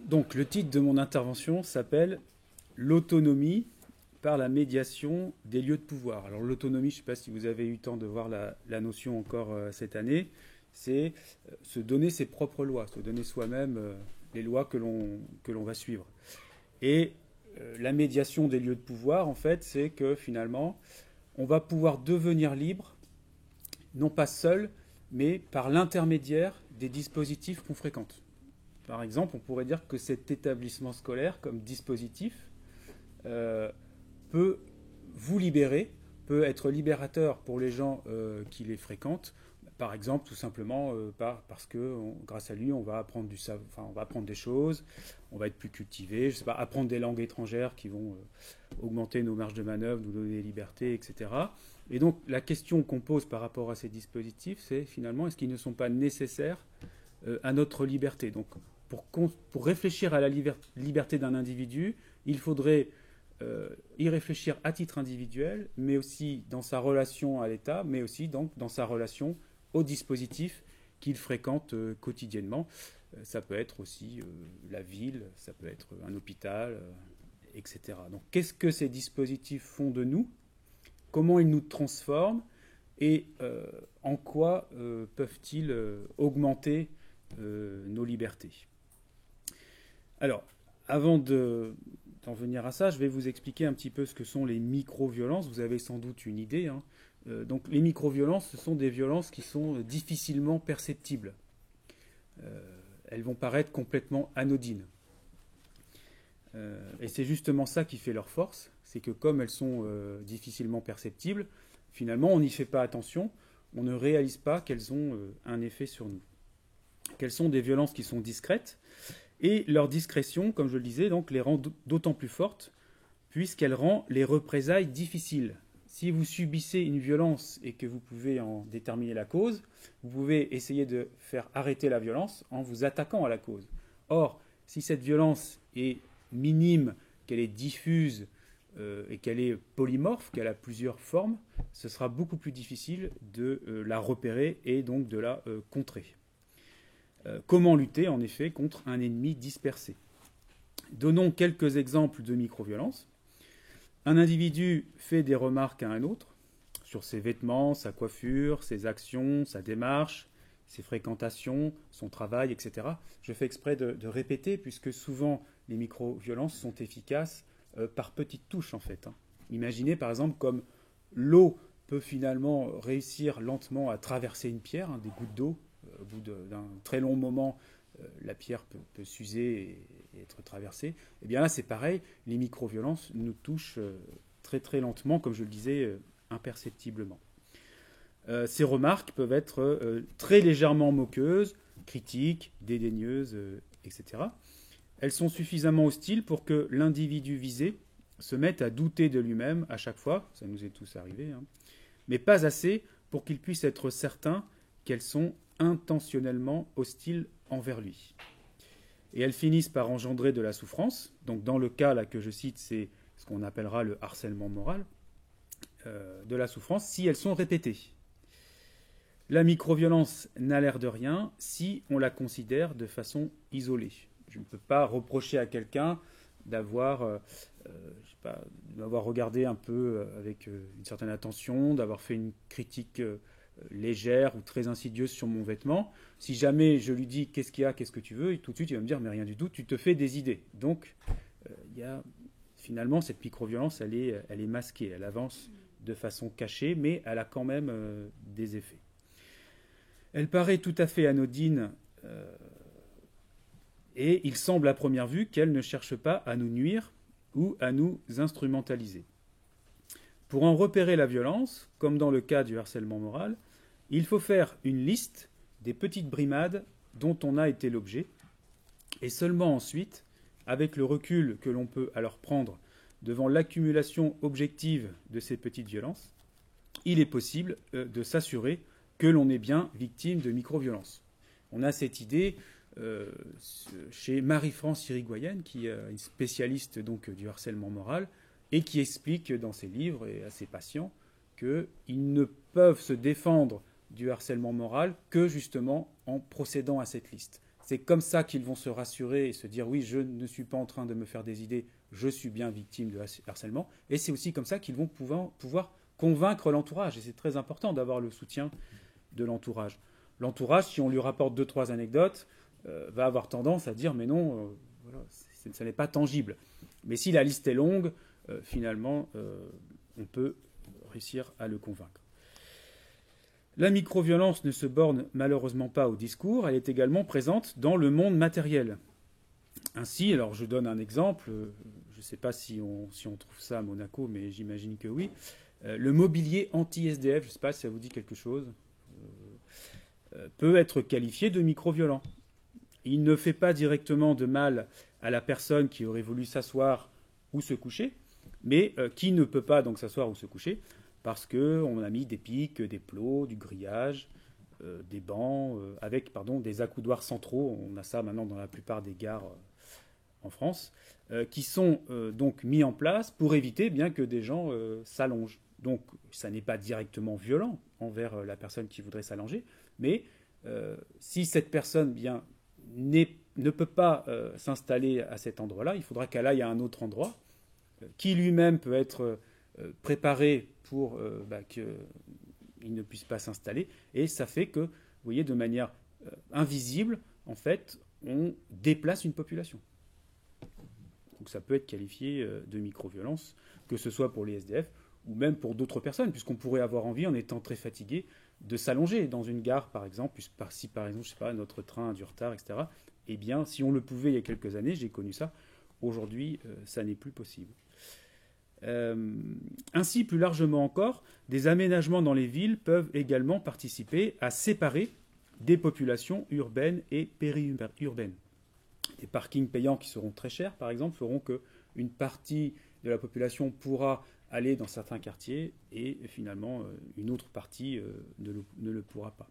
Donc, le titre de mon intervention s'appelle «L'autonomie par la médiation des lieux de pouvoir». Alors, l'autonomie, je ne sais pas si vous avez eu le temps de voir la notion encore cette année, c'est se donner ses propres lois, se donner soi-même les lois que l'on va suivre. Et la médiation des lieux de pouvoir, en fait, c'est que finalement, on va pouvoir devenir libre, non pas seul, mais par l'intermédiaire des dispositifs qu'on fréquente. Par exemple, on pourrait dire que cet établissement scolaire, comme dispositif, euh, peut vous libérer, peut être libérateur pour les gens qui les fréquentent. Par exemple, tout simplement parce que grâce à lui, on va apprendre on va apprendre des choses, on va être plus cultivé, je sais pas, apprendre des langues étrangères qui vont augmenter nos marges de manœuvre, nous donner des libertés, etc. Et donc, la question qu'on pose par rapport à ces dispositifs, c'est finalement, est-ce qu'ils ne sont pas nécessaires à notre liberté? Donc, pour réfléchir à la liberté d'un individu, il faudrait y réfléchir à titre individuel, mais aussi dans sa relation à l'État, mais aussi donc dans sa relation aux dispositifs qu'il fréquente quotidiennement. Ça peut être aussi la ville, ça peut être un hôpital, etc. Donc qu'est-ce que ces dispositifs font de nous? Comment ils nous transforment? Et en quoi peuvent-ils augmenter nos libertés? Alors, avant d'en venir à ça, je vais vous expliquer un petit peu ce que sont les micro-violences. Vous avez sans doute une idée, hein. Donc, les micro-violences, ce sont des violences qui sont difficilement perceptibles. Elles vont paraître complètement anodines. Et c'est justement ça qui fait leur force, c'est que comme elles sont difficilement perceptibles, finalement, on n'y fait pas attention, on ne réalise pas qu'elles ont un effet sur nous. Qu'elles sont des violences qui sont discrètes, et leur discrétion, comme je le disais, donc, les rend d'autant plus fortes, puisqu'elle rend les représailles difficiles. Si vous subissez une violence et que vous pouvez en déterminer la cause, vous pouvez essayer de faire arrêter la violence en vous attaquant à la cause. Or, si cette violence est minime, qu'elle est diffuse et qu'elle est polymorphe, qu'elle a plusieurs formes, ce sera beaucoup plus difficile de la repérer et donc de la contrer. Comment lutter en effet contre un ennemi dispersé? Donnons quelques exemples de micro-violences. Un individu fait des remarques à un autre sur ses vêtements, sa coiffure, ses actions, sa démarche, ses fréquentations, son travail, etc. Je fais exprès de répéter puisque souvent les micro-violences sont efficaces par petites touches en fait. Imaginez par exemple comme l'eau peut finalement réussir lentement à traverser une pierre, des gouttes d'eau. Au bout d'un très long moment, la pierre peut s'user et être traversée. Et bien là, c'est pareil, les micro-violences nous touchent très très lentement, comme je le disais, imperceptiblement. Ces remarques peuvent être très légèrement moqueuses, critiques, dédaigneuses, etc. Elles sont suffisamment hostiles pour que l'individu visé se mette à douter de lui-même à chaque fois, ça nous est tous arrivé, mais pas assez pour qu'il puisse être certain qu'elles sont intentionnellement hostiles envers lui. Et elles finissent par engendrer de la souffrance. Donc dans le cas là que je cite, c'est ce qu'on appellera le harcèlement moral, de la souffrance si elles sont répétées. La microviolence n'a l'air de rien si on la considère de façon isolée. Je ne peux pas reprocher à quelqu'un d'avoir regardé un peu avec une certaine attention, d'avoir fait une critique légère ou très insidieuse sur mon vêtement. Si jamais je lui dis qu'est-ce qu'il y a, qu'est-ce que tu veux, et tout de suite il va me dire mais rien du tout, tu te fais des idées. Donc il y a finalement cette microviolence, elle est masquée, elle avance de façon cachée, mais elle a quand même des effets. Elle paraît tout à fait anodine et il semble à première vue qu'elle ne cherche pas à nous nuire ou à nous instrumentaliser. Pour en repérer la violence, comme dans le cas du harcèlement moral, il faut faire une liste des petites brimades dont on a été l'objet, et seulement ensuite, avec le recul que l'on peut alors prendre devant l'accumulation objective de ces petites violences, il est possible de s'assurer que l'on est bien victime de micro-violences. On a cette idée chez Marie-France Irigoyen, qui est une spécialiste donc, du harcèlement moral, et qui explique dans ses livres et à ses patients qu'ils ne peuvent se défendre du harcèlement moral que justement en procédant à cette liste. C'est comme ça qu'ils vont se rassurer et se dire oui, je ne suis pas en train de me faire des idées, je suis bien victime de harcèlement. Et c'est aussi comme ça qu'ils vont pouvoir convaincre l'entourage. Et c'est très important d'avoir le soutien de l'entourage. L'entourage, si on lui rapporte 2-3 anecdotes, va avoir tendance à dire mais non, voilà, ça n'est pas tangible. Mais si la liste est longue, finalement, on peut réussir à le convaincre. La microviolence ne se borne malheureusement pas au discours, elle est également présente dans le monde matériel. Ainsi, alors je donne un exemple, je ne sais pas si on trouve ça à Monaco, mais j'imagine que oui. Le mobilier anti-SDF, je ne sais pas si ça vous dit quelque chose, peut être qualifié de microviolent. Il ne fait pas directement de mal à la personne qui aurait voulu s'asseoir ou se coucher, mais qui ne peut pas donc s'asseoir ou se coucher, parce qu'on a mis des pics, des plots, du grillage, des bancs, avec des accoudoirs centraux, on a ça maintenant dans la plupart des gares en France, qui sont donc mis en place pour éviter bien que des gens s'allongent. Donc ça n'est pas directement violent envers la personne qui voudrait s'allonger, mais si cette personne ne peut pas s'installer à cet endroit-là, il faudra qu'elle aille à un autre endroit, qui lui-même peut être préparé pour qu'il ne puisse pas s'installer. Et ça fait que, vous voyez, de manière invisible, en fait, on déplace une population. Donc ça peut être qualifié de microviolence, que ce soit pour les SDF ou même pour d'autres personnes, puisqu'on pourrait avoir envie, en étant très fatigué, de s'allonger dans une gare, par exemple, si par exemple, je sais pas, notre train a du retard, etc. Eh bien, si on le pouvait il y a quelques années, j'ai connu ça, aujourd'hui, ça n'est plus possible. Ainsi, plus largement encore, des aménagements dans les villes peuvent également participer à séparer des populations urbaines et périurbaines. Des parkings payants qui seront très chers, par exemple, feront qu'une partie de la population pourra aller dans certains quartiers et finalement une autre partie ne le pourra pas.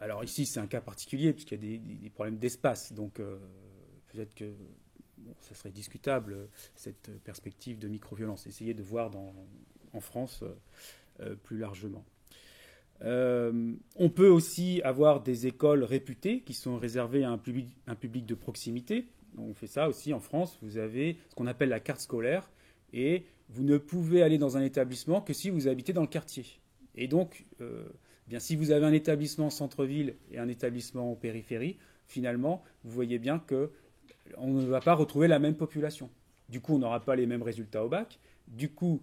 Alors ici, c'est un cas particulier puisqu'il y a des problèmes d'espace, donc peut-être que ça serait discutable, cette perspective de microviolence. Essayez de voir en France plus largement. On peut aussi avoir des écoles réputées qui sont réservées à un public de proximité. On fait ça aussi en France. Vous avez ce qu'on appelle la carte scolaire et vous ne pouvez aller dans un établissement que si vous habitez dans le quartier. Et donc, si vous avez un établissement centre-ville et un établissement en périphérie, finalement, vous voyez bien que on ne va pas retrouver la même population. Du coup, on n'aura pas les mêmes résultats au bac. Du coup,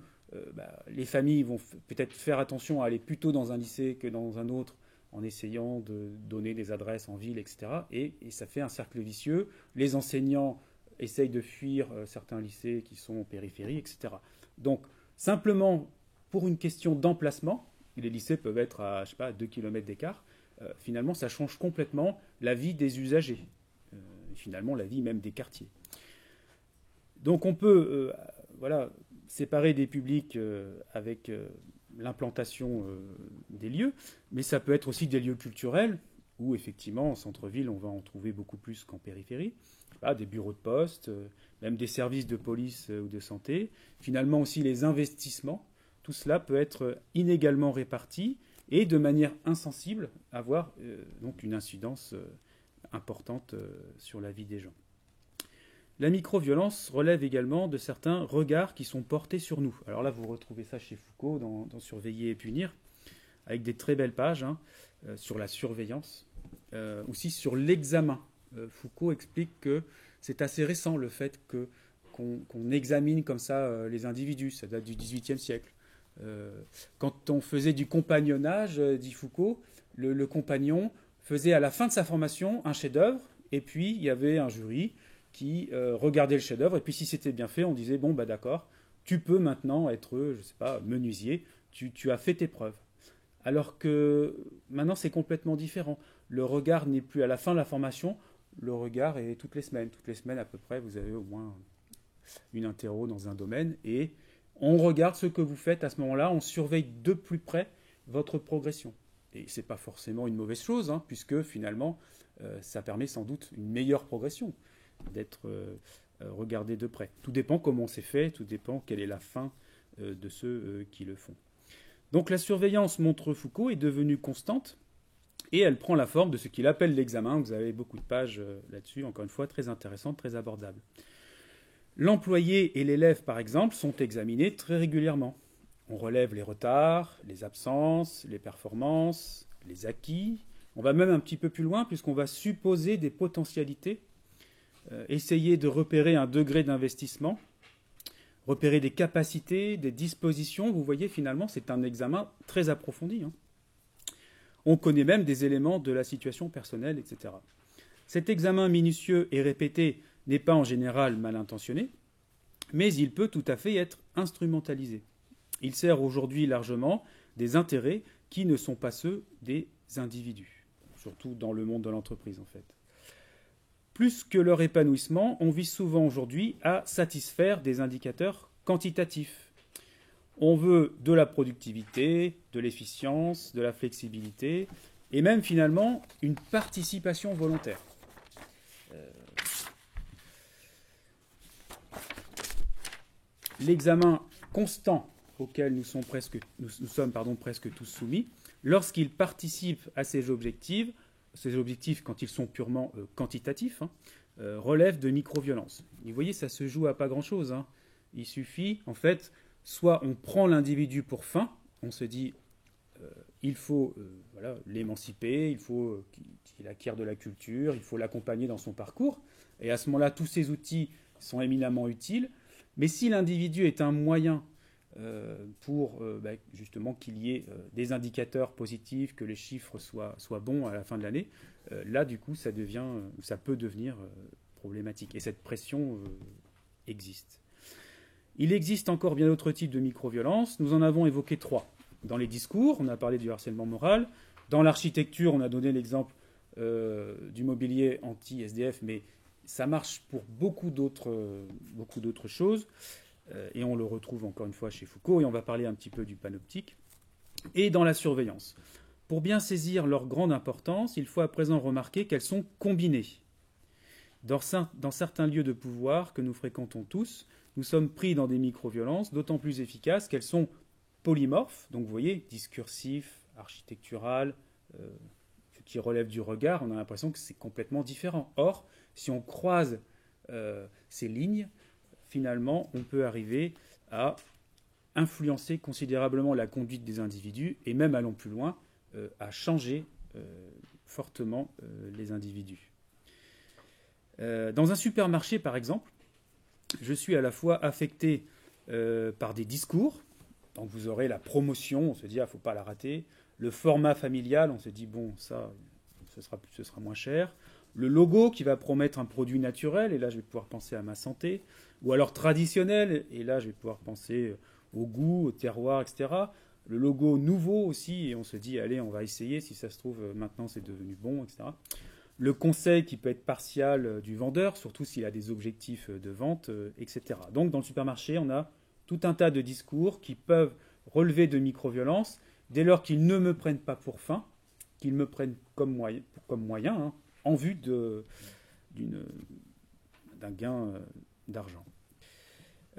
les familles vont peut-être faire attention à aller plutôt dans un lycée que dans un autre en essayant de donner des adresses en ville, etc. Et ça fait un cercle vicieux. Les enseignants essayent de fuir certains lycées qui sont en périphérie, etc. Donc, simplement, pour une question d'emplacement, les lycées peuvent être à, 2 km d'écart. Finalement, ça change complètement la vie des usagers. Finalement, la vie même des quartiers. Donc, on peut séparer des publics avec l'implantation des lieux, mais ça peut être aussi des lieux culturels, où effectivement, en centre-ville, on va en trouver beaucoup plus qu'en périphérie. Des bureaux de poste, même des services de police ou de santé. Finalement aussi les investissements. Tout cela peut être inégalement réparti et de manière insensible avoir donc une incidence importante sur la vie des gens. La microviolence relève également de certains regards qui sont portés sur nous. Alors là, vous retrouvez ça chez Foucault dans Surveiller et punir, avec des très belles pages sur la surveillance, aussi sur l'examen. Foucault explique que c'est assez récent le fait qu'on examine comme ça les individus, ça date du XVIIIe siècle. Quand on faisait du compagnonnage, dit Foucault, le compagnon faisait à la fin de sa formation un chef-d'œuvre, et puis il y avait un jury qui regardait le chef-d'œuvre, et puis si c'était bien fait, on disait bon d'accord, tu peux maintenant être, je sais pas, menuisier, tu as fait tes preuves. Alors que maintenant c'est complètement différent. Le regard n'est plus à la fin de la formation, le regard est toutes les semaines. Toutes les semaines à peu près, vous avez au moins une interro dans un domaine, et on regarde ce que vous faites à ce moment-là, on surveille de plus près votre progression. Et ce n'est pas forcément une mauvaise chose, puisque finalement, ça permet sans doute une meilleure progression d'être regardé de près. Tout dépend comment c'est fait, tout dépend quelle est la fin de ceux qui le font. Donc la surveillance, montre Foucault, est devenue constante Et elle prend la forme de ce qu'il appelle l'examen. Vous avez beaucoup de pages là-dessus, encore une fois, très intéressantes, très abordables. L'employé et l'élève, par exemple, sont examinés très régulièrement. On relève les retards, les absences, les performances, les acquis. On va même un petit peu plus loin puisqu'on va supposer des potentialités, essayer de repérer un degré d'investissement, repérer des capacités, des dispositions. Vous voyez, finalement, c'est un examen très approfondi. On connaît même des éléments de la situation personnelle, etc. Cet examen minutieux et répété n'est pas en général mal intentionné, mais il peut tout à fait être instrumentalisé. Il sert aujourd'hui largement des intérêts qui ne sont pas ceux des individus, surtout dans le monde de l'entreprise en fait. Plus que leur épanouissement, on vise souvent aujourd'hui à satisfaire des indicateurs quantitatifs. On veut de la productivité, de l'efficience, de la flexibilité, et même finalement une participation volontaire. L'examen constant auquel nous sommes presque tous soumis, lorsqu'il participe à ces objectifs quand ils sont purement quantitatifs, relèvent de micro-violences. Vous voyez, ça se joue à pas grand-chose. Il suffit, en fait, soit on prend l'individu pour fin, on se dit il faut l'émanciper, il faut qu'il acquiert de la culture, il faut l'accompagner dans son parcours, et à ce moment-là, tous ces outils sont éminemment utiles. Mais si l'individu est un moyen pour justement qu'il y ait des indicateurs positifs, que les chiffres soient bons à la fin de l'année, là, du coup, ça peut devenir problématique. Et cette pression existe. Il existe encore bien d'autres types de micro-violences. Nous en avons évoqué 3. Dans les discours, on a parlé du harcèlement moral. Dans l'architecture, on a donné l'exemple du mobilier anti-SDF, mais ça marche pour beaucoup d'autres choses. Et on le retrouve encore une fois chez Foucault. Et on va parler un petit peu du panoptique. Et dans la surveillance. Pour bien saisir leur grande importance, il faut à présent remarquer qu'elles sont combinées. Dans certains lieux de pouvoir que nous fréquentons tous, nous sommes pris dans des micro-violences d'autant plus efficaces qu'elles sont polymorphes, donc vous voyez, discursif, architectural, ce qui relève du regard, on a l'impression que c'est complètement différent. Or, si on croise ces lignes, finalement, on peut arriver à influencer considérablement la conduite des individus et même, allons plus loin, à changer fortement les individus. Dans un supermarché, par exemple, je suis à la fois affecté par des discours. Donc vous aurez la promotion, on se dit, il ne faut pas la rater. Le format familial, on se dit, bon, ça, ce sera moins cher. Le logo qui va promettre un produit naturel, et là, je vais pouvoir penser à ma santé. Ou alors traditionnel, et là, je vais pouvoir penser au goût, au terroir, etc. Le logo nouveau aussi, et on se dit, allez, on va essayer, si ça se trouve, maintenant, c'est devenu bon, etc. Le conseil qui peut être partial du vendeur, surtout s'il a des objectifs de vente, etc. Donc, dans le supermarché, on a tout un tas de discours qui peuvent relever de micro-violences dès lors qu'ils ne me prennent pas pour fin, qu'ils me prennent comme moyen en vue d'un gain d'argent.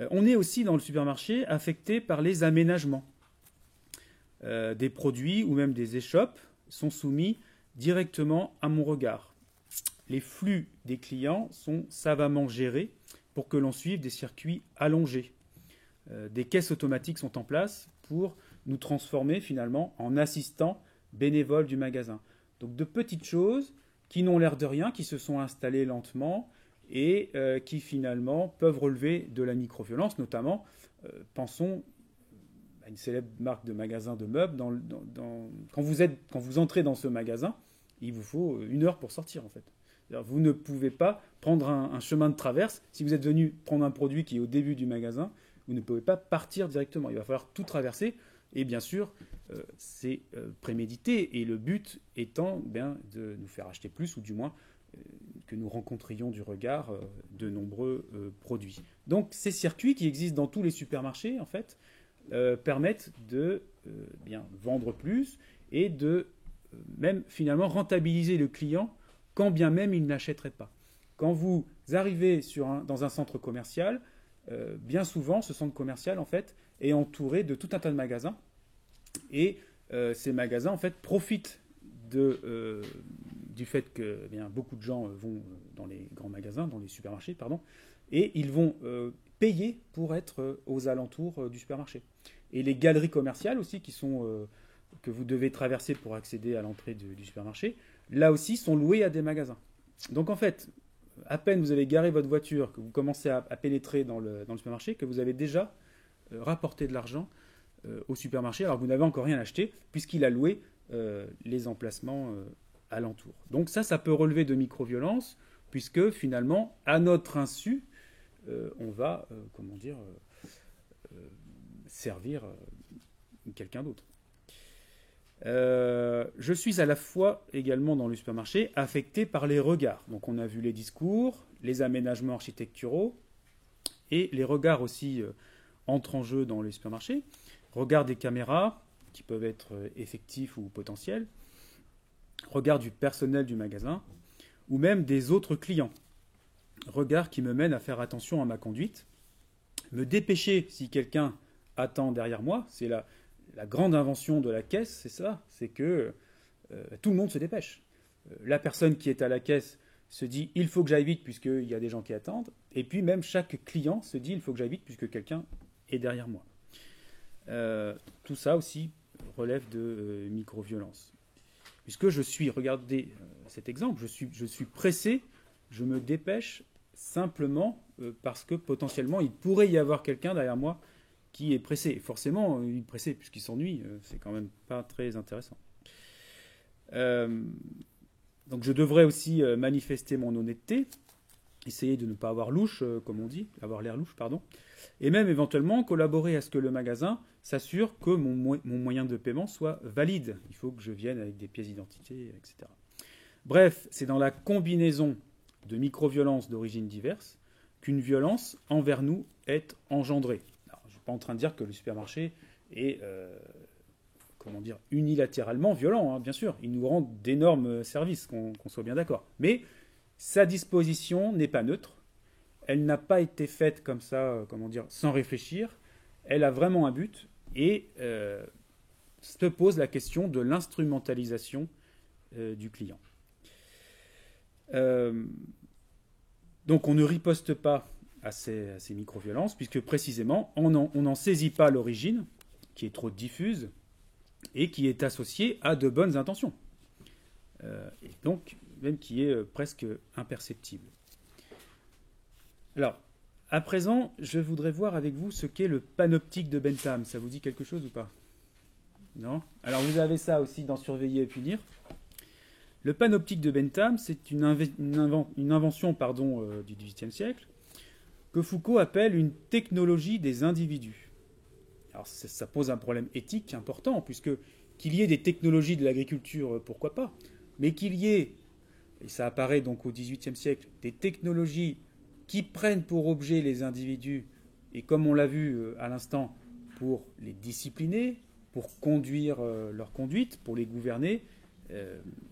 On est aussi dans le supermarché affecté par les aménagements. Des produits ou même des échoppes sont soumis directement à mon regard. Les flux des clients sont savamment gérés pour que l'on suive des circuits allongés. Des caisses automatiques sont en place pour nous transformer finalement en assistants bénévoles du magasin. Donc de petites choses qui n'ont l'air de rien, qui se sont installées lentement et qui finalement peuvent relever de la micro-violence, notamment, pensons à une célèbre marque de magasin de meubles. Quand vous entrez dans ce magasin, il vous faut 1 heure pour sortir en fait. Vous ne pouvez pas prendre un chemin de traverse. Si vous êtes venu prendre un produit qui est au début du magasin, vous ne pouvez pas partir directement. Il va falloir tout traverser. Et bien sûr, c'est prémédité. Et le but étant de nous faire acheter plus, ou du moins que nous rencontrions du regard de nombreux produits. Donc ces circuits qui existent dans tous les supermarchés, en fait, permettent de vendre plus et de même finalement rentabiliser le client quand bien même il n'achèterait pas. Quand vous arrivez dans un centre commercial, bien souvent, ce centre commercial, en fait, est entouré de tout un tas de magasins. Et ces magasins, en fait, profitent du fait que beaucoup de gens vont dans les grands magasins, dans les supermarchés, pardon, et ils vont payer pour être aux alentours du supermarché. Et les galeries commerciales aussi, que vous devez traverser pour accéder à l'entrée du supermarché, là aussi sont louées à des magasins. Donc en fait, à peine vous avez garé votre voiture, que vous commencez à pénétrer dans le supermarché, que vous avez déjà rapporté de l'argent au supermarché, alors que vous n'avez encore rien acheté, puisqu'il a loué les emplacements alentours. Donc ça peut relever de micro-violences, puisque finalement, à notre insu, on va, servir quelqu'un d'autre. Je suis à la fois également dans le supermarché affecté par les regards. Donc on a vu les discours, les aménagements architecturaux et les regards aussi entrent en jeu dans les supermarchés. Regard des caméras qui peuvent être effectifs ou potentiels, regard du personnel du magasin ou même des autres clients. Regard qui me mène à faire attention à ma conduite, me dépêcher si quelqu'un attend derrière moi. C'est la grande invention de la caisse, c'est ça, c'est que tout le monde se dépêche. La personne qui est à la caisse se dit il faut que j'aille vite puisqu'il y a des gens qui attendent, et puis même chaque client se dit il faut que j'aille vite puisque quelqu'un est derrière moi. Tout ça aussi relève de micro-violence. Puisque regardez cet exemple, je suis pressé, je me dépêche simplement parce que potentiellement il pourrait y avoir quelqu'un derrière moi qui est pressé. Et forcément, il est pressé puisqu'il s'ennuie, c'est quand même pas très intéressant. Donc je devrais aussi manifester mon honnêteté, essayer de ne pas avoir louche, comme on dit, avoir l'air louche, pardon, et même éventuellement collaborer à ce que le magasin s'assure que mon moyen de paiement soit valide. Il faut que je vienne avec des pièces d'identité, etc. Bref, c'est dans la combinaison de micro-violences d'origine diverse qu'une violence envers nous est engendrée. Alors, je ne suis pas en train de dire que le supermarché est unilatéralement violent, hein, bien sûr. Il nous rend d'énormes services, qu'on soit bien d'accord. Mais sa disposition n'est pas neutre. Elle n'a pas été faite comme ça, sans réfléchir. Elle a vraiment un but et se pose la question de l'instrumentalisation du client. Donc on ne riposte pas à ces micro-violences, puisque précisément on n'en saisit pas l'origine, qui est trop diffuse, et qui est associée à de bonnes intentions. Et donc, même qui est presque imperceptible. Alors, à présent, je voudrais voir avec vous ce qu'est le panoptique de Bentham. Ça vous dit quelque chose ou pas? Non? Alors, vous avez ça aussi dans Surveiller et punir. Le panoptique de Bentham, c'est une invention du XVIIIe siècle que Foucault appelle une technologie des individus. Alors ça pose un problème éthique important, puisque qu'il y ait des technologies de l'agriculture, pourquoi pas, mais qu'il y ait, et ça apparaît donc au XVIIIe siècle, des technologies qui prennent pour objet les individus, et comme on l'a vu à l'instant, pour les discipliner, pour conduire leur conduite, pour les gouverner,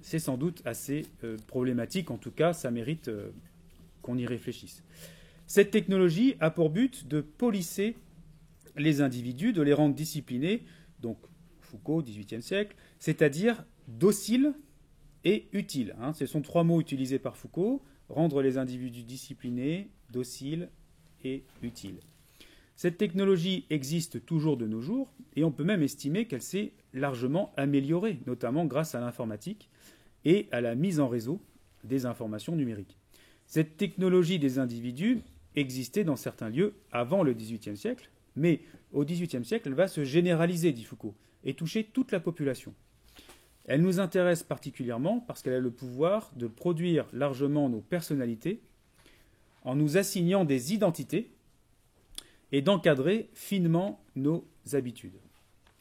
c'est sans doute assez problématique. En tout cas, ça mérite qu'on y réfléchisse. Cette technologie a pour but de polisser les individus, de les rendre disciplinés, donc Foucault, XVIIIe siècle, c'est-à-dire dociles et utiles. Ce sont trois mots utilisés par Foucault, rendre les individus disciplinés, dociles et utiles. Cette technologie existe toujours de nos jours et on peut même estimer qu'elle s'est largement améliorée, notamment grâce à l'informatique et à la mise en réseau des informations numériques. Cette technologie des individus existait dans certains lieux avant le XVIIIe siècle, mais au XVIIIe siècle, elle va se généraliser, dit Foucault, et toucher toute la population. Elle nous intéresse particulièrement parce qu'elle a le pouvoir de produire largement nos personnalités en nous assignant des identités et d'encadrer finement nos habitudes.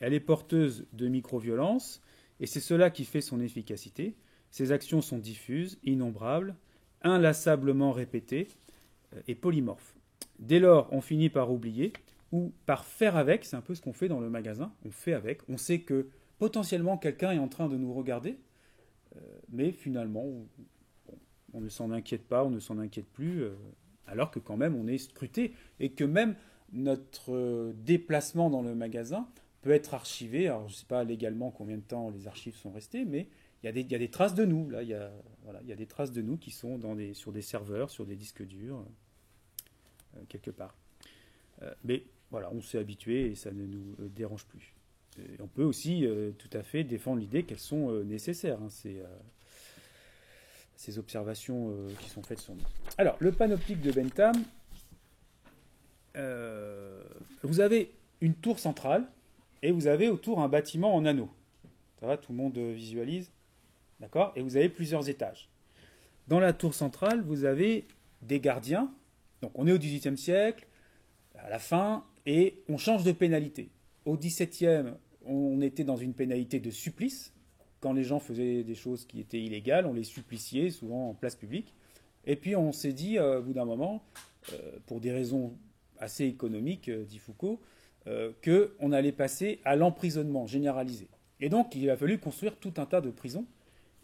Elle est porteuse de micro-violences, et c'est cela qui fait son efficacité. Ses actions sont diffuses, innombrables, inlassablement répétées et polymorphes. Dès lors, on finit par oublier ou par faire avec, c'est un peu ce qu'on fait dans le magasin, on fait avec, on sait que potentiellement quelqu'un est en train de nous regarder, mais finalement, on ne s'en inquiète pas, on ne s'en inquiète plus, alors que quand même on est scruté, et que même notre déplacement dans le magasin peut être archivé. Alors je ne sais pas légalement combien de temps les archives sont restées, mais il il y a des traces de nous. Là, voilà, il y a des traces de nous qui sont sur des serveurs, sur des disques durs, quelque part. Mais voilà, on s'est habitué et ça ne nous dérange plus. Et on peut aussi tout à fait défendre l'idée qu'elles sont nécessaires, hein, ces observations qui sont faites sur nous. Alors, le panoptique de Bentham, vous avez une tour centrale et vous avez autour un bâtiment en anneau. Ça va, tout le monde visualise. D'accord? Et vous avez plusieurs étages. Dans la tour centrale, vous avez des gardiens. Donc, on est au XVIIIe siècle, à la fin, et on change de pénalité. Au XVIIe, on était dans une pénalité de supplice. Quand les gens faisaient des choses qui étaient illégales, on les suppliciait, souvent en place publique. Et puis, on s'est dit, au bout d'un moment, pour des raisons assez économiques, dit Foucault, qu'on allait passer à l'emprisonnement généralisé. Et donc, il a fallu construire tout un tas de prisons.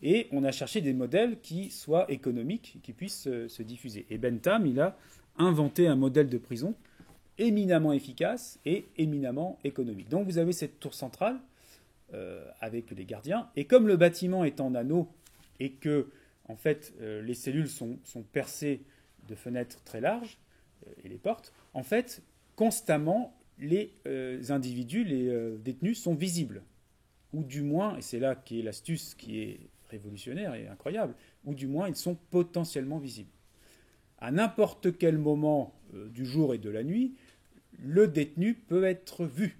Et on a cherché des modèles qui soient économiques, qui puissent se diffuser. Et Bentham, il a inventé un modèle de prison éminemment efficace et éminemment économique. Donc vous avez cette tour centrale avec les gardiens. Et comme le bâtiment est en anneau et que, en fait, les cellules sont percées de fenêtres très larges, et les portes, en fait, constamment, les individus, les détenus sont visibles. Ou du moins, et c'est là qu'est l'astuce qui est révolutionnaire et incroyable, ou du moins ils sont potentiellement visibles. À n'importe quel moment du jour et de la nuit, le détenu peut être vu.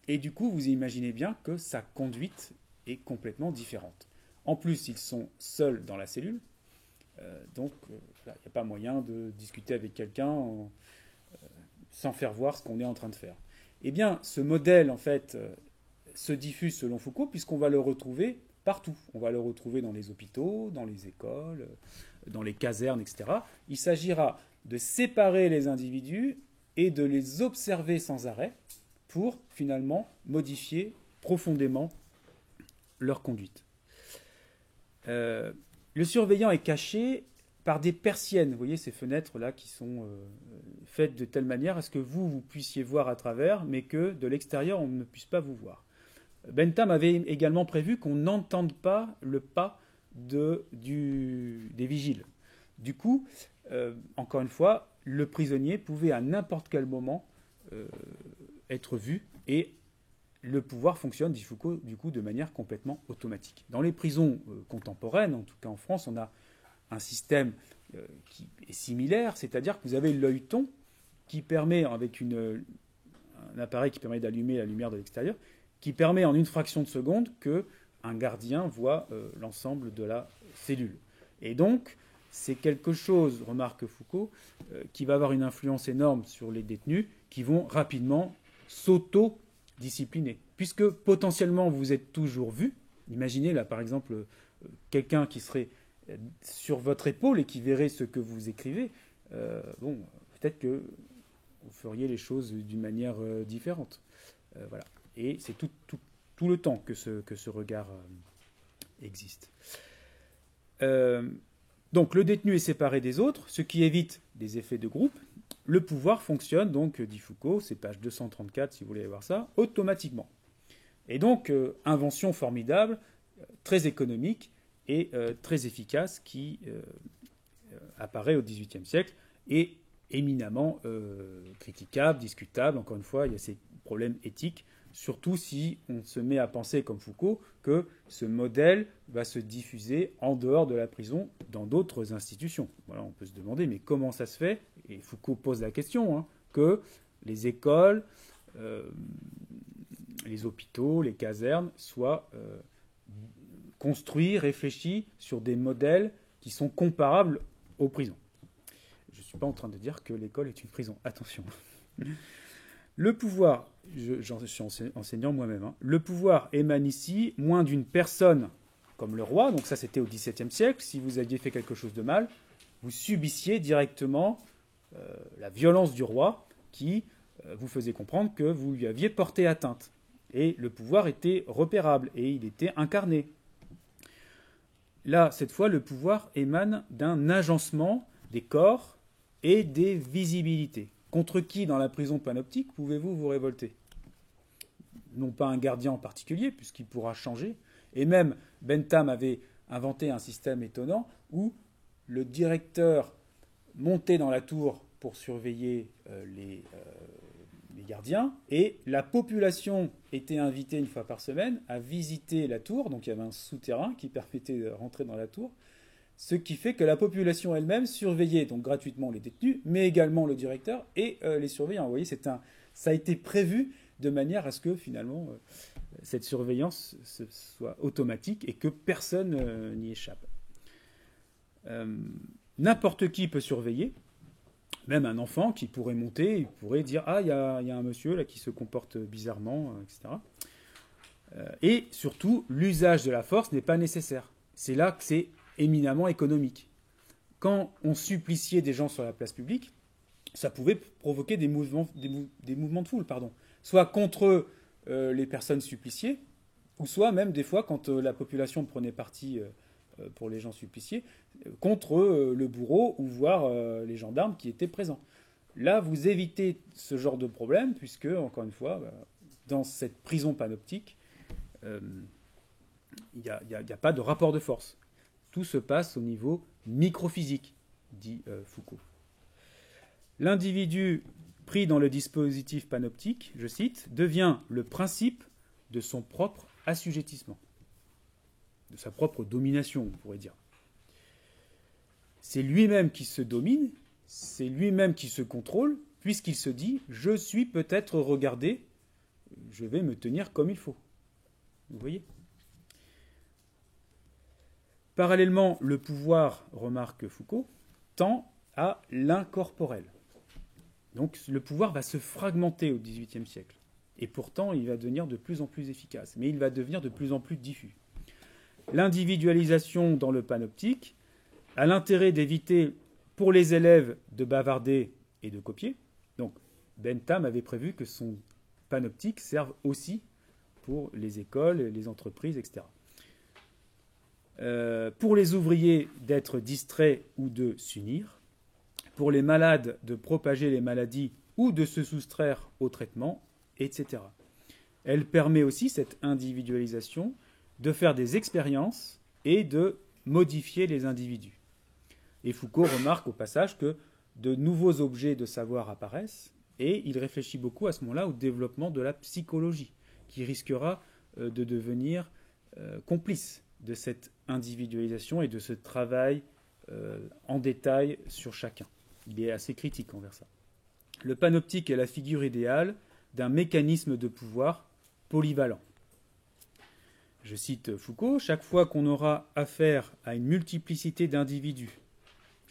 Et du coup, vous imaginez bien que sa conduite est complètement différente. En plus, ils sont seuls dans la cellule, donc il n'y a pas moyen de discuter avec quelqu'un sans faire voir ce qu'on est en train de faire. Eh bien, ce modèle, en fait, se diffuse selon Foucault, puisqu'on va le retrouver partout. On va le retrouver dans les hôpitaux, dans les écoles, dans les casernes, etc. Il s'agira de séparer les individus et de les observer sans arrêt pour finalement modifier profondément leur conduite. Le surveillant est caché par des persiennes. Vous voyez ces fenêtres-là qui sont faites de telle manière à ce que vous puissiez voir à travers, mais que de l'extérieur, on ne puisse pas vous voir. Bentham avait également prévu qu'on n'entende pas le pas des vigiles. Du coup, encore une fois, le prisonnier pouvait à n'importe quel moment être vu et le pouvoir fonctionne, dit Foucault, du coup, de manière complètement automatique. Dans les prisons contemporaines, en tout cas en France, on a un système qui est similaire, c'est-à-dire que vous avez l'œilleton qui permet, avec un appareil qui permet d'allumer la lumière de l'extérieur, qui permet en une fraction de seconde qu'un gardien voit l'ensemble de la cellule. Et donc, c'est quelque chose, remarque Foucault, qui va avoir une influence énorme sur les détenus qui vont rapidement s'auto-discipliner. Puisque potentiellement, vous êtes toujours vu. Imaginez là, par exemple, quelqu'un qui serait sur votre épaule et qui verrait ce que vous écrivez. Bon, peut-être que vous feriez les choses d'une manière différente. Voilà. Et c'est tout le temps que ce regard existe. Donc le détenu est séparé des autres, ce qui évite des effets de groupe. Le pouvoir fonctionne, donc, dit Foucault, c'est page 234 si vous voulez voir ça, automatiquement. Et donc, invention formidable, très économique et très efficace qui apparaît au XVIIIe siècle et éminemment critiquable, discutable. Encore une fois, il y a ces problèmes éthiques. Surtout si on se met à penser, comme Foucault, que ce modèle va se diffuser en dehors de la prison dans d'autres institutions. Voilà, on peut se demander, mais comment ça se fait? Et Foucault pose la question, hein, que les écoles, les hôpitaux, les casernes soient construits, réfléchis sur des modèles qui sont comparables aux prisons. Je ne suis pas en train de dire que l'école est une prison. Attention. Le pouvoir, j'en suis enseignant moi-même, hein, le pouvoir émane ici moins d'une personne comme le roi, donc ça c'était au XVIIe siècle, si vous aviez fait quelque chose de mal, vous subissiez directement la violence du roi qui vous faisait comprendre que vous lui aviez porté atteinte. Et le pouvoir était repérable et il était incarné. Là, cette fois, le pouvoir émane d'un agencement des corps et des visibilités. Contre qui, dans la prison panoptique, pouvez-vous vous révolter? Non pas un gardien en particulier, puisqu'il pourra changer. Et même, Bentham avait inventé un système étonnant où le directeur montait dans la tour pour surveiller les gardiens, et la population était invitée une fois par semaine à visiter la tour, donc il y avait un souterrain qui permettait de rentrer dans la tour, ce qui fait que la population elle-même surveillait donc gratuitement les détenus, mais également le directeur et les surveillants. Vous voyez, ça a été prévu de manière à ce que finalement cette surveillance soit automatique et que personne n'y échappe. N'importe qui peut surveiller, même un enfant qui pourrait monter, il pourrait dire « Ah, il y a un monsieur là qui se comporte bizarrement, etc. » Et surtout, l'usage de la force n'est pas nécessaire. C'est là que c'est éminemment économique. Quand on suppliciait des gens sur la place publique, ça pouvait provoquer des mouvements de foule, soit contre les personnes suppliciées, ou soit même des fois quand la population prenait parti pour les gens suppliciés, contre le bourreau ou voire les gendarmes qui étaient présents. Là, vous évitez ce genre de problème, puisque, encore une fois, dans cette prison panoptique, il n'y a pas de rapport de force. Tout se passe au niveau microphysique, dit Foucault. L'individu pris dans le dispositif panoptique, je cite, devient le principe de son propre assujettissement, de sa propre domination, on pourrait dire. C'est lui-même qui se domine, c'est lui-même qui se contrôle, puisqu'il se dit « je suis peut-être regardé, je vais me tenir comme il faut ». Vous voyez ? Parallèlement, le pouvoir, remarque Foucault, tend à l'incorporel. Donc le pouvoir va se fragmenter au XVIIIe siècle. Et pourtant, il va devenir de plus en plus efficace. Mais il va devenir de plus en plus diffus. L'individualisation dans le panoptique a l'intérêt d'éviter pour les élèves de bavarder et de copier. Donc Bentham avait prévu que son panoptique serve aussi pour les écoles, les entreprises, etc. Pour les ouvriers d'être distraits ou de s'unir, pour les malades de propager les maladies ou de se soustraire au traitement, etc. Elle permet aussi, cette individualisation, de faire des expériences et de modifier les individus. Et Foucault remarque au passage que de nouveaux objets de savoir apparaissent, et il réfléchit beaucoup à ce moment-là au développement de la psychologie, qui risquera de devenir complice de cette individualisation et de ce travail en détail sur chacun. Il est assez critique envers ça. Le panoptique est la figure idéale d'un mécanisme de pouvoir polyvalent. Je cite Foucault, « Chaque fois qu'on aura affaire à une multiplicité d'individus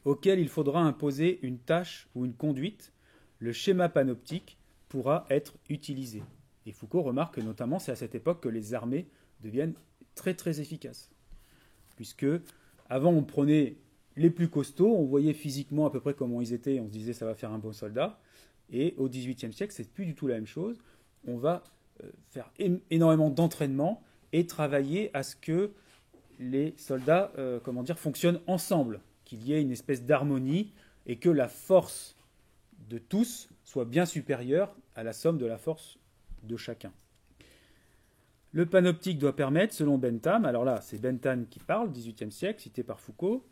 auxquels il faudra imposer une tâche ou une conduite, le schéma panoptique pourra être utilisé. » Et Foucault remarque que notamment c'est à cette époque que les armées deviennent très très efficaces. Puisque avant on prenait les plus costauds, on voyait physiquement à peu près comment ils étaient, on se disait ça va faire un bon soldat. Et au XVIIIe siècle, c'est plus du tout la même chose. On va faire énormément d'entraînement et travailler à ce que les soldats fonctionnent ensemble, qu'il y ait une espèce d'harmonie et que la force de tous soit bien supérieure à la somme de la force de chacun. Le panoptique doit permettre, selon Bentham, alors là c'est Bentham qui parle, XVIIIe siècle, cité par Foucault,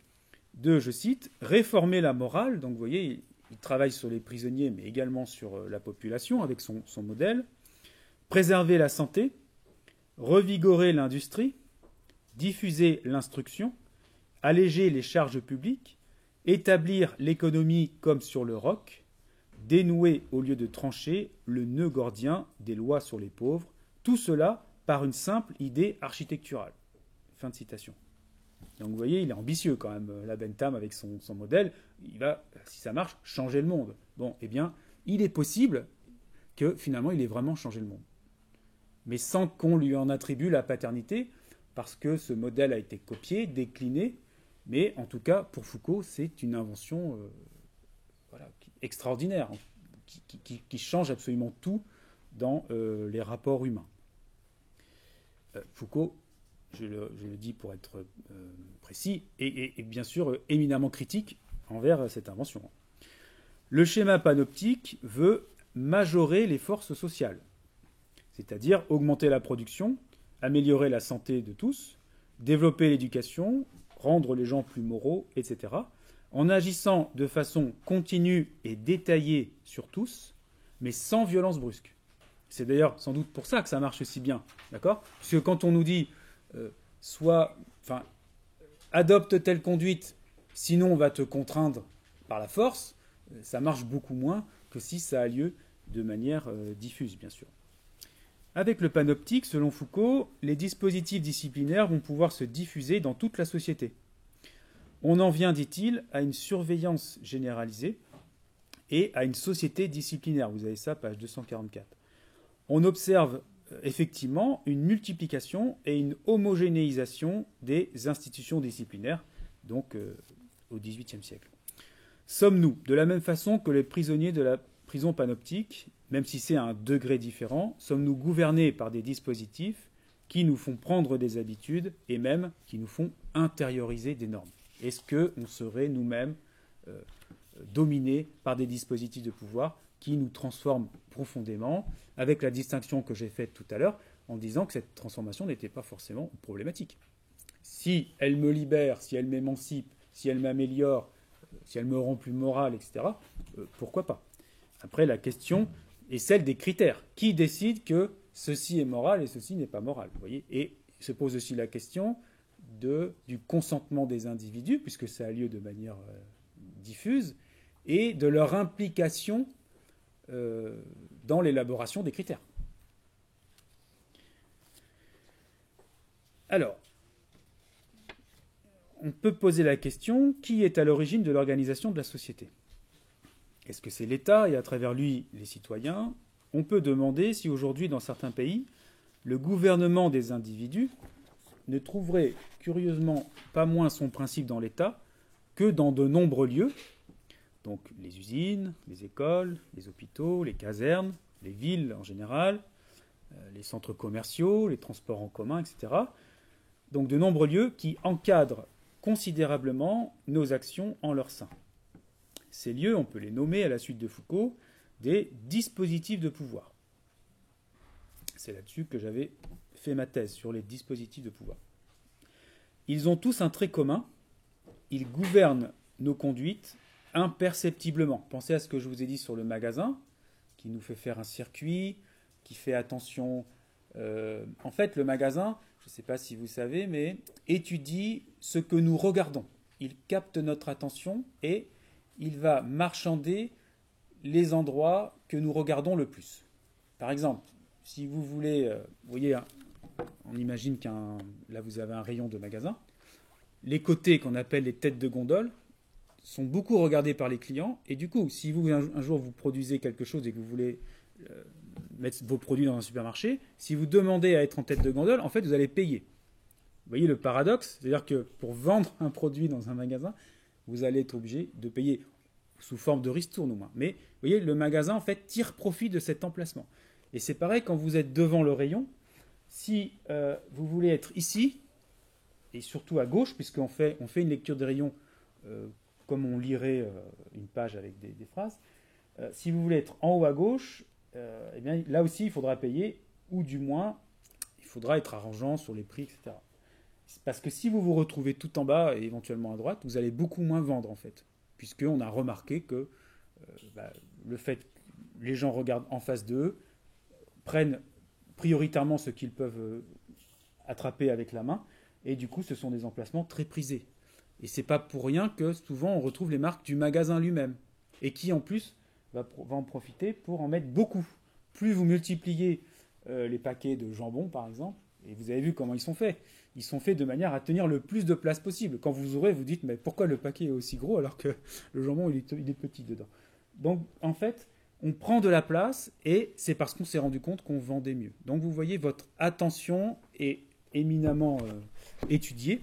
de, je cite, réformer la morale. Donc vous voyez, il travaille sur les prisonniers, mais également sur la population avec son modèle, préserver la santé, revigorer l'industrie, diffuser l'instruction, alléger les charges publiques, établir l'économie comme sur le roc, dénouer au lieu de trancher le nœud gordien des lois sur les pauvres, tout cela par une simple idée architecturale. Fin de citation. Donc vous voyez, il est ambitieux quand même, la Bentham avec son modèle. Il va, si ça marche, changer le monde. Bon, eh bien, il est possible que finalement il ait vraiment changé le monde. Mais sans qu'on lui en attribue la paternité, parce que ce modèle a été copié, décliné, mais en tout cas, pour Foucault, c'est une invention extraordinaire, qui change absolument tout dans les rapports humains. Foucault, je le dis pour être précis, est bien sûr éminemment critique envers cette invention. Le schéma panoptique veut majorer les forces sociales, c'est-à-dire augmenter la production, améliorer la santé de tous, développer l'éducation, rendre les gens plus moraux, etc., en agissant de façon continue et détaillée sur tous, mais sans violence brusque. C'est d'ailleurs sans doute pour ça que ça marche aussi bien, d'accord ? Parce que quand on nous dit adopte telle conduite, sinon on va te contraindre par la force, ça marche beaucoup moins que si ça a lieu de manière diffuse, bien sûr. Avec le panoptique, selon Foucault, les dispositifs disciplinaires vont pouvoir se diffuser dans toute la société. On en vient, dit-il, à une surveillance généralisée et à une société disciplinaire. Vous avez ça, page 244. On observe effectivement une multiplication et une homogénéisation des institutions disciplinaires, donc au XVIIIe siècle. Sommes-nous, de la même façon que les prisonniers de la prison panoptique, même si c'est à un degré différent, sommes-nous gouvernés par des dispositifs qui nous font prendre des habitudes et même qui nous font intérioriser des normes? Est-ce qu'on serait nous-mêmes dominés par des dispositifs de pouvoir qui nous transforment profondément, avec la distinction que j'ai faite tout à l'heure, en disant que cette transformation n'était pas forcément problématique. Si elle me libère, si elle m'émancipe, si elle m'améliore, si elle me rend plus moral, etc., pourquoi pas? Après, la question est celle des critères. Qui décide que ceci est moral et ceci n'est pas moral, vous voyez? Et se pose aussi la question du consentement des individus, puisque ça a lieu de manière diffuse, et de leur implication dans l'élaboration des critères. Alors, on peut poser la question, qui est à l'origine de l'organisation de la société? Est-ce que c'est l'État et à travers lui les citoyens? On peut demander si aujourd'hui, dans certains pays, le gouvernement des individus ne trouverait curieusement pas moins son principe dans l'État que dans de nombreux lieux, donc les usines, les écoles, les hôpitaux, les casernes, les villes en général, les centres commerciaux, les transports en commun, etc. Donc de nombreux lieux qui encadrent considérablement nos actions en leur sein. Ces lieux, on peut les nommer à la suite de Foucault des dispositifs de pouvoir. C'est là-dessus que j'avais fait ma thèse, sur les dispositifs de pouvoir. Ils ont tous un trait commun, ils gouvernent nos conduites imperceptiblement. Pensez à ce que je vous ai dit sur le magasin, qui nous fait faire un circuit, qui fait attention. En fait, le magasin, je ne sais pas si vous savez, mais étudie ce que nous regardons. Il capte notre attention et il va marchander les endroits que nous regardons le plus. Par exemple, si vous voulez, vous voyez, on imagine là vous avez un rayon de magasin. Les côtés qu'on appelle les têtes de gondole sont beaucoup regardés par les clients. Et du coup, si vous un jour vous produisez quelque chose et que vous voulez mettre vos produits dans un supermarché, si vous demandez à être en tête de gondole, en fait, vous allez payer. Vous voyez le paradoxe? C'est-à-dire que pour vendre un produit dans un magasin, vous allez être obligé de payer sous forme de ristourne au moins. Mais vous voyez, le magasin, en fait, tire profit de cet emplacement. Et c'est pareil quand vous êtes devant le rayon. Si vous voulez être ici, et surtout à gauche, puisqu'on fait une lecture des rayons comme on lirait une page avec des phrases, si vous voulez être en haut à gauche, eh bien, là aussi, il faudra payer, ou du moins, il faudra être arrangeant sur les prix, etc. Parce que si vous vous retrouvez tout en bas et éventuellement à droite, vous allez beaucoup moins vendre, en fait. Puisqu'on a remarqué que le fait que les gens regardent en face d'eux, prennent prioritairement ce qu'ils peuvent attraper avec la main, et du coup, ce sont des emplacements très prisés. Et c'est pas pour rien que souvent on retrouve les marques du magasin lui-même, et qui en plus va en profiter pour en mettre beaucoup. Plus vous multipliez les paquets de jambon, par exemple, et vous avez vu comment ils sont faits. Ils sont faits de manière à tenir le plus de place possible. Quand vous ouvrez, vous dites, mais pourquoi le paquet est aussi gros alors que le jambon il est petit dedans? Donc, en fait, on prend de la place et c'est parce qu'on s'est rendu compte qu'on vendait mieux. Donc, vous voyez, votre attention est éminemment étudiée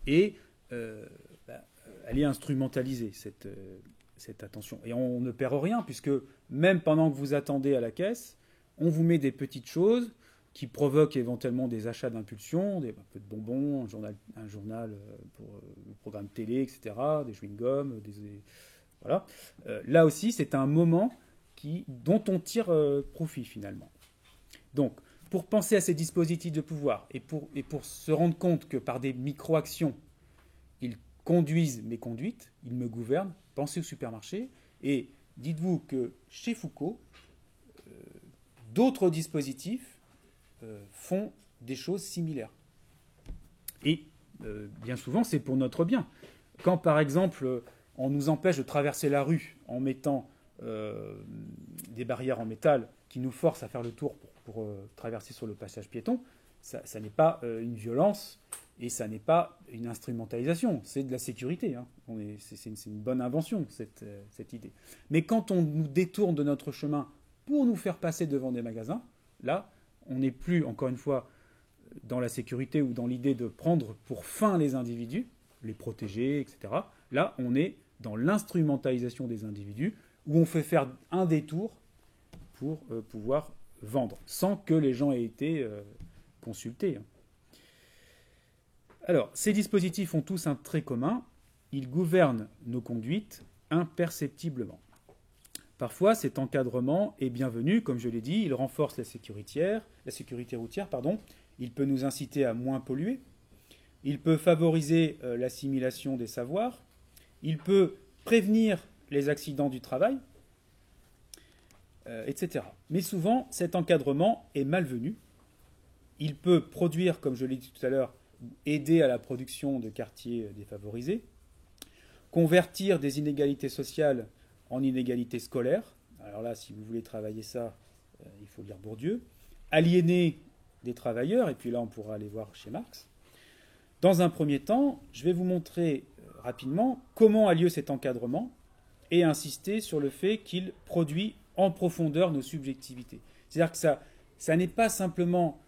et elle est instrumentalisée, cette attention. Et on ne perd rien puisque même pendant que vous attendez à la caisse, on vous met des petites choses qui provoquent éventuellement des achats d'impulsion, un peu de bonbons, un journal pour le programme télé, etc., des chewing-gums, voilà. Là aussi, c'est un moment dont on tire profit finalement. Donc, pour penser à ces dispositifs de pouvoir et pour se rendre compte que par des micro-actions, ils conduisent mes conduites, ils me gouvernent, pensez au supermarché. Et dites-vous que chez Foucault, d'autres dispositifs font des choses similaires. Et bien souvent, c'est pour notre bien. Quand, par exemple, on nous empêche de traverser la rue en mettant des barrières en métal qui nous forcent à faire le tour pour traverser sur le passage piéton, ça n'est pas une violence et ça n'est pas une instrumentalisation, c'est de la sécurité. Hein. C'est une bonne invention, cette idée. Mais quand on nous détourne de notre chemin pour nous faire passer devant des magasins, là, on n'est plus, encore une fois, dans la sécurité ou dans l'idée de prendre pour fin les individus, les protéger, etc. Là, on est dans l'instrumentalisation des individus, où on fait faire un détour pour pouvoir vendre, sans que les gens aient été consultés. Alors, ces dispositifs ont tous un trait commun, ils gouvernent nos conduites imperceptiblement. Parfois, cet encadrement est bienvenu, comme je l'ai dit, il renforce la sécurité routière, il peut nous inciter à moins polluer, il peut favoriser l'assimilation des savoirs, il peut prévenir les accidents du travail, etc. Mais souvent, cet encadrement est malvenu. Il peut produire, comme je l'ai dit tout à l'heure, aider à la production de quartiers défavorisés, convertir des inégalités sociales en inégalités scolaires. Alors là, si vous voulez travailler ça, il faut lire Bourdieu. Aliéner des travailleurs, et puis là, on pourra aller voir chez Marx. Dans un premier temps, je vais vous montrer rapidement comment a lieu cet encadrement et insister sur le fait qu'il produit en profondeur nos subjectivités. C'est-à-dire que ça n'est pas simplement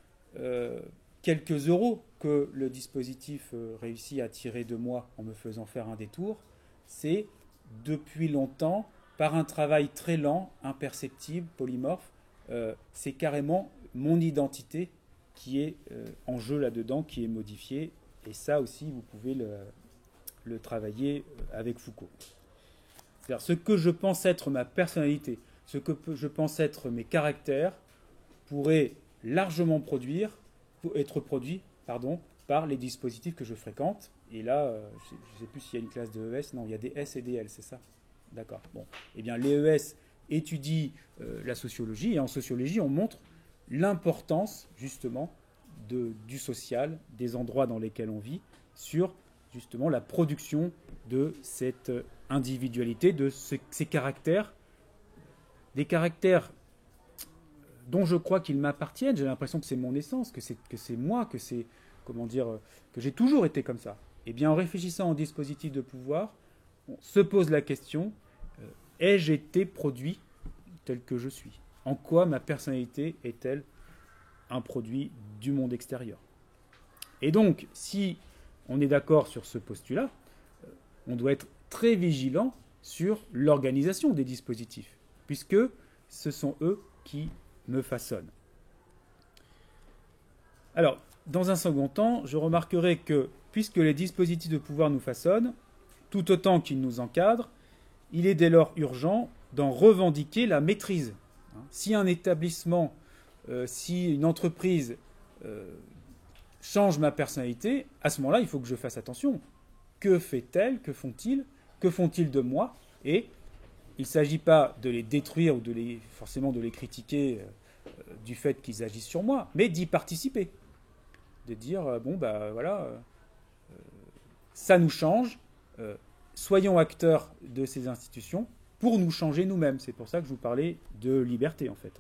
quelques euros que le dispositif réussit à tirer de moi en me faisant faire un détour, c'est depuis longtemps, par un travail très lent, imperceptible, polymorphe, c'est carrément mon identité qui est en jeu là-dedans, qui est modifiée. Et ça aussi, vous pouvez le travailler avec Foucault. C'est-à-dire ce que je pense être ma personnalité, ce que je pense être mes caractères, pourrait largement être produit par les dispositifs que je fréquente. Et là, je ne sais plus s'il y a une classe de ES. Non, il y a des S et des L, c'est ça? D'accord. Bon. Eh bien, les ES étudient la sociologie. Et en sociologie, on montre l'importance, justement, du social, des endroits dans lesquels on vit, sur, justement, la production de cette individualité, de ces caractères, des caractères dont je crois qu'ils m'appartiennent. J'ai l'impression que c'est mon essence, que c'est moi, que c'est, que j'ai toujours été comme ça. Eh bien, en réfléchissant au dispositif de pouvoir, on se pose la question, ai-je été produit tel que je suis? En quoi ma personnalité est-elle un produit du monde extérieur? Et donc, si on est d'accord sur ce postulat, on doit être très vigilant sur l'organisation des dispositifs, puisque ce sont eux qui me façonnent. Alors, dans un second temps, je remarquerai que, puisque les dispositifs de pouvoir nous façonnent, tout autant qu'ils nous encadrent, il est dès lors urgent d'en revendiquer la maîtrise. Si un établissement, si une entreprise change ma personnalité, à ce moment-là, il faut que je fasse attention. Que fait-elle? Que font-ils? Que font-ils de moi? Et il ne s'agit pas de les détruire ou forcément de les critiquer du fait qu'ils agissent sur moi, mais d'y participer. De dire, ça nous change, soyons acteurs de ces institutions pour nous changer nous-mêmes. C'est pour ça que je vous parlais de liberté, en fait.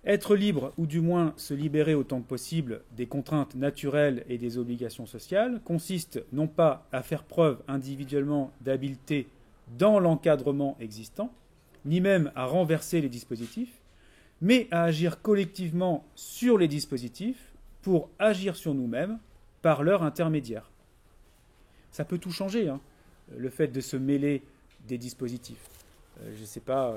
Être libre, ou du moins se libérer autant que possible des contraintes naturelles et des obligations sociales, consiste non pas à faire preuve individuellement d'habileté dans l'encadrement existant, ni même à renverser les dispositifs, mais à agir collectivement sur les dispositifs pour agir sur nous-mêmes par leur intermédiaire. Ça peut tout changer, le fait de se mêler des dispositifs. Je ne sais pas...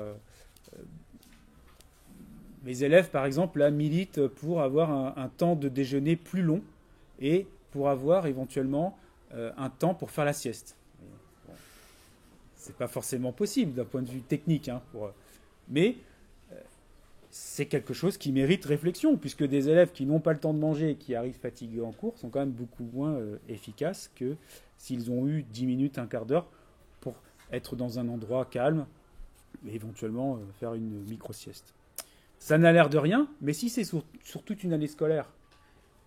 mes élèves, par exemple, là, militent pour avoir un temps de déjeuner plus long et pour avoir éventuellement un temps pour faire la sieste. Bon. c'est pas forcément possible d'un point de vue technique, hein, mais c'est quelque chose qui mérite réflexion, puisque des élèves qui n'ont pas le temps de manger et qui arrivent fatigués en cours sont quand même beaucoup moins efficaces que s'ils ont eu 10 minutes, un quart d'heure pour être dans un endroit calme et éventuellement faire une micro-sieste. Ça n'a l'air de rien, mais si c'est sur toute une année scolaire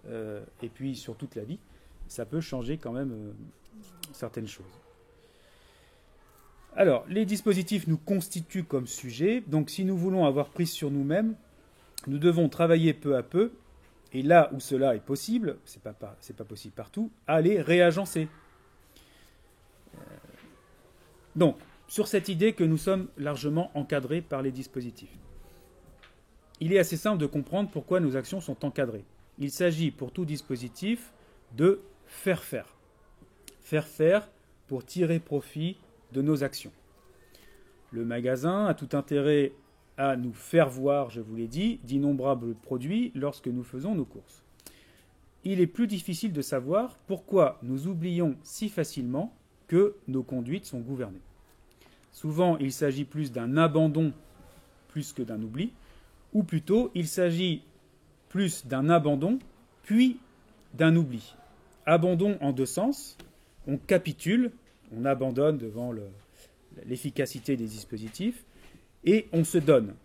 et puis sur toute la vie, ça peut changer quand même certaines choses. Alors, les dispositifs nous constituent comme sujet, donc si nous voulons avoir prise sur nous-mêmes, nous devons travailler peu à peu, et là où cela est possible, c'est pas possible partout, à les réagencer. Donc, sur cette idée que nous sommes largement encadrés par les dispositifs. Il est assez simple de comprendre pourquoi nos actions sont encadrées. Il s'agit pour tout dispositif de faire faire. Faire faire pour tirer profit de nos actions. Le magasin a tout intérêt à nous faire voir, je vous l'ai dit, d'innombrables produits lorsque nous faisons nos courses. Il est plus difficile de savoir pourquoi nous oublions si facilement que nos conduites sont gouvernées. Souvent, il s'agit plus d'un abandon plus que d'un oubli, ou plutôt, il s'agit plus d'un abandon puis d'un oubli. Abandon en deux sens, on capitule, on abandonne devant l'efficacité des dispositifs, et on se donne.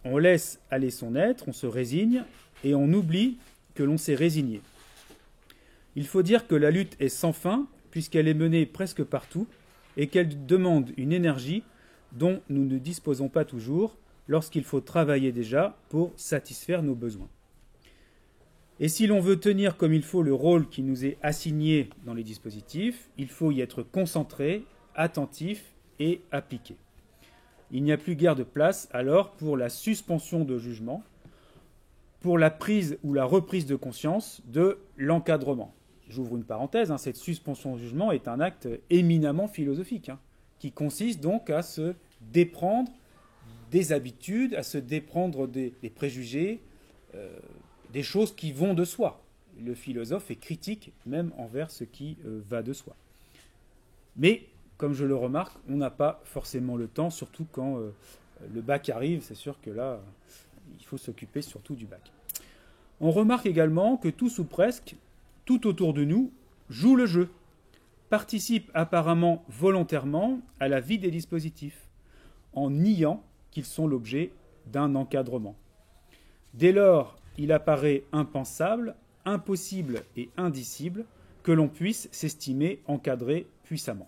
On laisse aller son être, on se résigne, et on oublie que l'on s'est résigné. Il faut dire que la lutte est sans fin, puisqu'elle est menée presque partout, et qu'elle demande une énergie dont nous ne disposons pas toujours lorsqu'il faut travailler déjà pour satisfaire nos besoins. Et si l'on veut tenir comme il faut le rôle qui nous est assigné dans les dispositifs, il faut y être concentré, attentif et appliqué. Il n'y a plus guère de place alors pour la suspension de jugement, pour la prise ou la reprise de conscience de l'encadrement. J'ouvre une parenthèse, cette suspension de jugement est un acte éminemment philosophique, qui consiste donc à se déprendre des habitudes, à se déprendre des préjugés, des choses qui vont de soi. Le philosophe est critique même envers ce qui va de soi. Mais, comme je le remarque, on n'a pas forcément le temps, surtout quand le bac arrive. C'est sûr que là, il faut s'occuper surtout du bac. On remarque également que tous ou presque, tout autour de nous, joue le jeu, participe apparemment volontairement à la vie des dispositifs, en niant qu'ils sont l'objet d'un encadrement. Dès lors, il apparaît impensable, impossible et indicible que l'on puisse s'estimer encadré puissamment.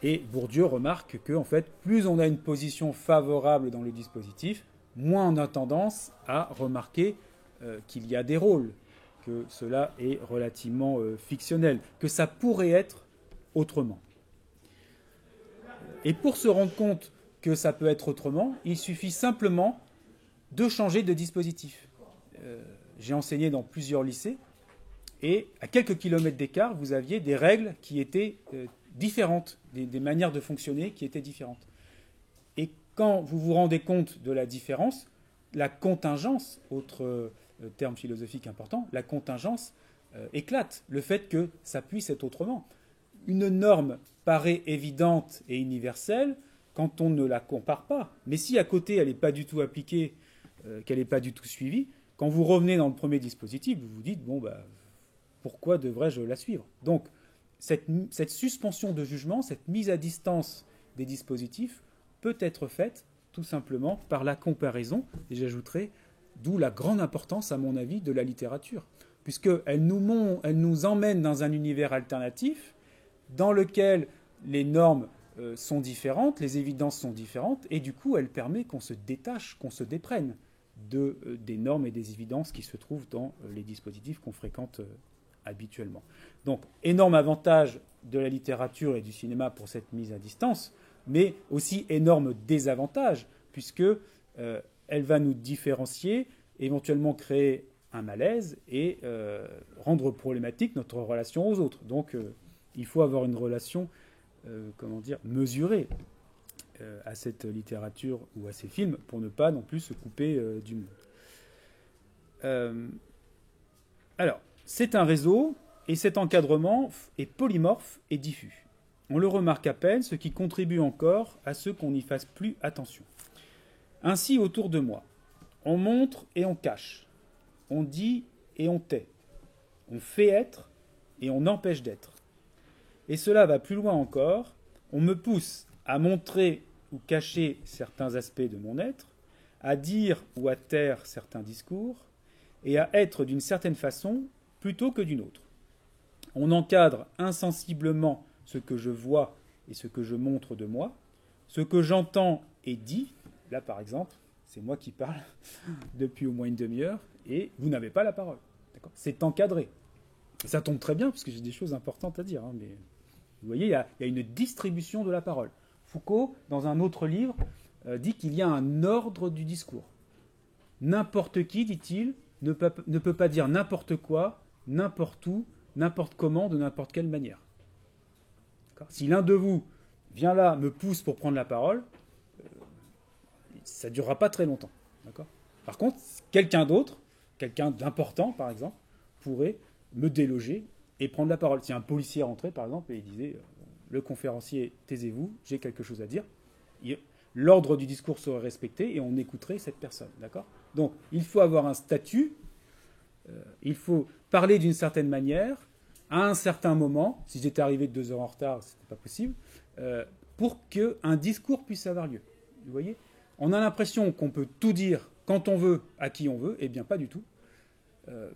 Et Bourdieu remarque que, en fait, plus on a une position favorable dans le dispositif, moins on a tendance à remarquer qu'il y a des rôles, que cela est relativement fictionnel, que ça pourrait être autrement. Et pour se rendre compte que ça peut être autrement, il suffit simplement de changer de dispositif. J'ai enseigné dans plusieurs lycées, et à quelques kilomètres d'écart, vous aviez des règles qui étaient différentes, des manières de fonctionner qui étaient différentes. Et quand vous vous rendez compte de la différence, la contingence, autre terme philosophique important, la contingence éclate. Le fait que ça puisse être autrement. Une norme paraît évidente et universelle quand on ne la compare pas. Mais si à côté elle n'est pas du tout appliquée, qu'elle n'est pas du tout suivie, quand vous revenez dans le premier dispositif, vous vous dites, pourquoi devrais-je la suivre ? Donc, cette suspension de jugement, cette mise à distance des dispositifs peut être faite tout simplement par la comparaison, et j'ajouterai, d'où la grande importance, à mon avis, de la littérature, puisqu'elle nous emmène dans un univers alternatif dans lequel les normes sont différentes, les évidences sont différentes, et du coup, elle permet qu'on se détache, qu'on se déprenne des normes et des évidences qui se trouvent dans les dispositifs qu'on fréquente habituellement. Donc, énorme avantage de la littérature et du cinéma pour cette mise à distance, mais aussi énorme désavantage, puisque elle va nous différencier, éventuellement créer un malaise et rendre problématique notre relation aux autres. Donc, il faut avoir une relation, mesurée à cette littérature ou à ces films pour ne pas non plus se couper du monde. Alors, c'est un réseau et cet encadrement est polymorphe et diffus. on le remarque à peine, ce qui contribue encore à ce qu'on n'y fasse plus attention. Ainsi, autour de moi, on montre et on cache, on dit et on tait, on fait être et on empêche d'être. Et cela va plus loin encore, on me pousse à montrer ou cacher certains aspects de mon être, à dire ou à taire certains discours, et à être d'une certaine façon plutôt que d'une autre. On encadre insensiblement ce que je vois et ce que je montre de moi, ce que j'entends et dis. Là, par exemple, c'est moi qui parle depuis au moins une demi-heure, et vous n'avez pas la parole. D'accord ? C'est encadré. Et ça tombe très bien, parce que j'ai des choses importantes à dire, mais vous voyez, il y a une distribution de la parole. Foucault, dans un autre livre, dit qu'il y a un ordre du discours. N'importe qui, dit-il, ne peut pas dire n'importe quoi, n'importe où, n'importe comment, de n'importe quelle manière. D'accord ? Si l'un de vous vient là, me pousse pour prendre la parole, ça ne durera pas très longtemps. D'accord ? Par contre, quelqu'un d'autre, quelqu'un d'important, par exemple, pourrait me déloger et prendre la parole. Si un policier rentrait, par exemple, et il disait le conférencier, taisez-vous, j'ai quelque chose à dire, l'ordre du discours serait respecté et on écouterait cette personne. D'accord ? Donc, il faut avoir un statut, il faut parler d'une certaine manière, à un certain moment. Si j'étais arrivé 2 heures en retard, ce n'était pas possible, pour qu'un discours puisse avoir lieu. Vous voyez ? On a l'impression qu'on peut tout dire quand on veut, à qui on veut. Eh bien, pas du tout.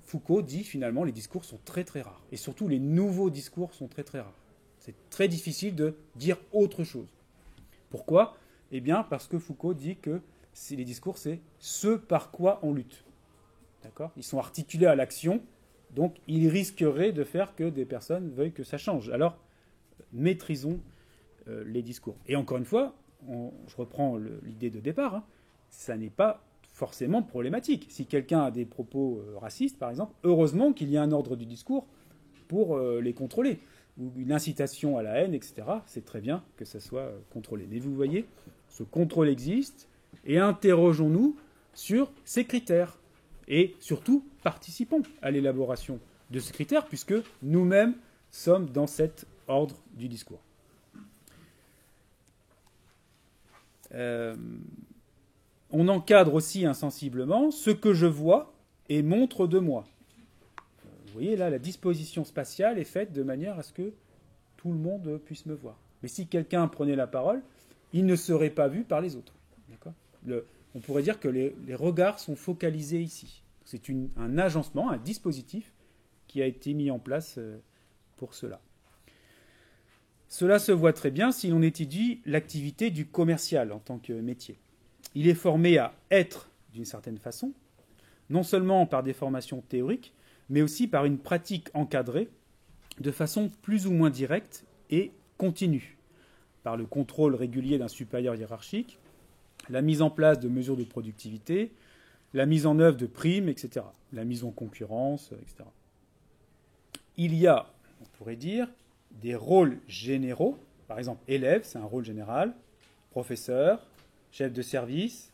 Foucault dit finalement les discours sont très très rares. Et surtout, les nouveaux discours sont très très rares. C'est très difficile de dire autre chose. Pourquoi ? Eh bien, parce que Foucault dit que les discours, c'est ce par quoi on lutte. D'accord ? Ils sont articulés à l'action, donc ils risqueraient de faire que des personnes veuillent que ça change. Alors, maîtrisons les discours. Et encore une fois, je reprends l'idée de départ, ça n'est pas forcément problématique. Si quelqu'un a des propos racistes, par exemple, heureusement qu'il y a un ordre du discours pour les contrôler. Ou une incitation à la haine, etc. C'est très bien que ça soit contrôlé. Mais vous voyez, ce contrôle existe, et interrogeons-nous sur ces critères. Et surtout, participons à l'élaboration de ces critères, puisque nous-mêmes sommes dans cet ordre du discours. On encadre aussi insensiblement ce que je vois et montre de moi. Vous voyez là, la disposition spatiale est faite de manière à ce que tout le monde puisse me voir. Mais si quelqu'un prenait la parole, il ne serait pas vu par les autres. D'accord ? On pourrait dire que les regards sont focalisés ici. C'est un agencement, un dispositif qui a été mis en place pour cela. Cela se voit très bien si l'on étudie l'activité du commercial en tant que métier. Il est formé à être d'une certaine façon, non seulement par des formations théoriques, mais aussi par une pratique encadrée de façon plus ou moins directe et continue, par le contrôle régulier d'un supérieur hiérarchique, la mise en place de mesures de productivité, la mise en œuvre de primes, etc., la mise en concurrence, etc. Il y a, on pourrait dire, des rôles généraux. Par exemple, élève, c'est un rôle général, professeur, chef de service,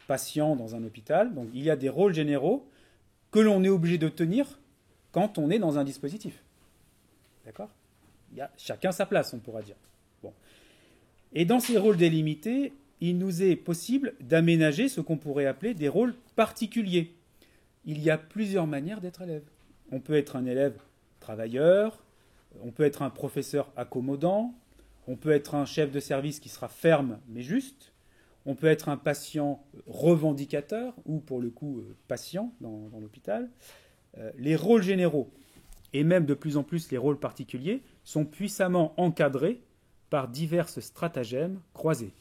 patient dans un hôpital. Donc il y a des rôles généraux que l'on est obligé de tenir quand on est dans un dispositif. D'accord ? Il y a chacun sa place, on pourra dire. Bon. Et dans ces rôles délimités, il nous est possible d'aménager ce qu'on pourrait appeler des rôles particuliers. Il y a plusieurs manières d'être élève. On peut être un élève travailleur, on peut être un professeur accommodant, on peut être un chef de service qui sera ferme mais juste, on peut être un patient revendicateur ou pour le coup patient dans l'hôpital. Les rôles généraux et même de plus en plus les rôles particuliers sont puissamment encadrés par diverses stratagèmes croisés.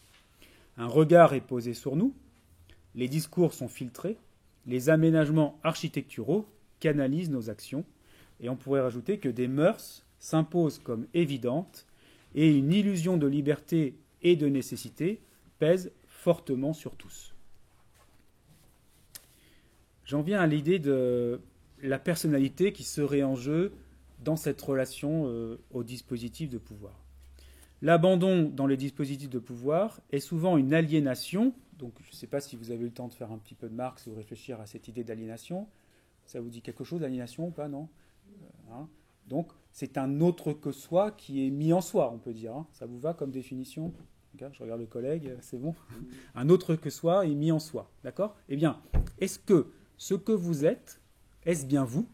Un regard est posé sur nous, les discours sont filtrés, les aménagements architecturaux canalisent nos actions, et on pourrait rajouter que des mœurs s'imposent comme évidentes, et une illusion de liberté et de nécessité pèse fortement sur tous. J'en viens à l'idée de la personnalité qui serait en jeu dans cette relation au dispositif de pouvoir. L'abandon dans les dispositifs de pouvoir est souvent une aliénation. Donc, je ne sais pas si vous avez eu le temps de faire un petit peu de Marx ou réfléchir à cette idée d'aliénation. Ça vous dit quelque chose, l'aliénation ou pas, non ? Donc, c'est un autre que soi qui est mis en soi, on peut dire. Hein. Ça vous va comme définition? Je regarde le collègue, c'est bon. Un autre que soi est mis en soi, d'accord? Eh bien, est-ce que ce que vous êtes, est-ce bien vous,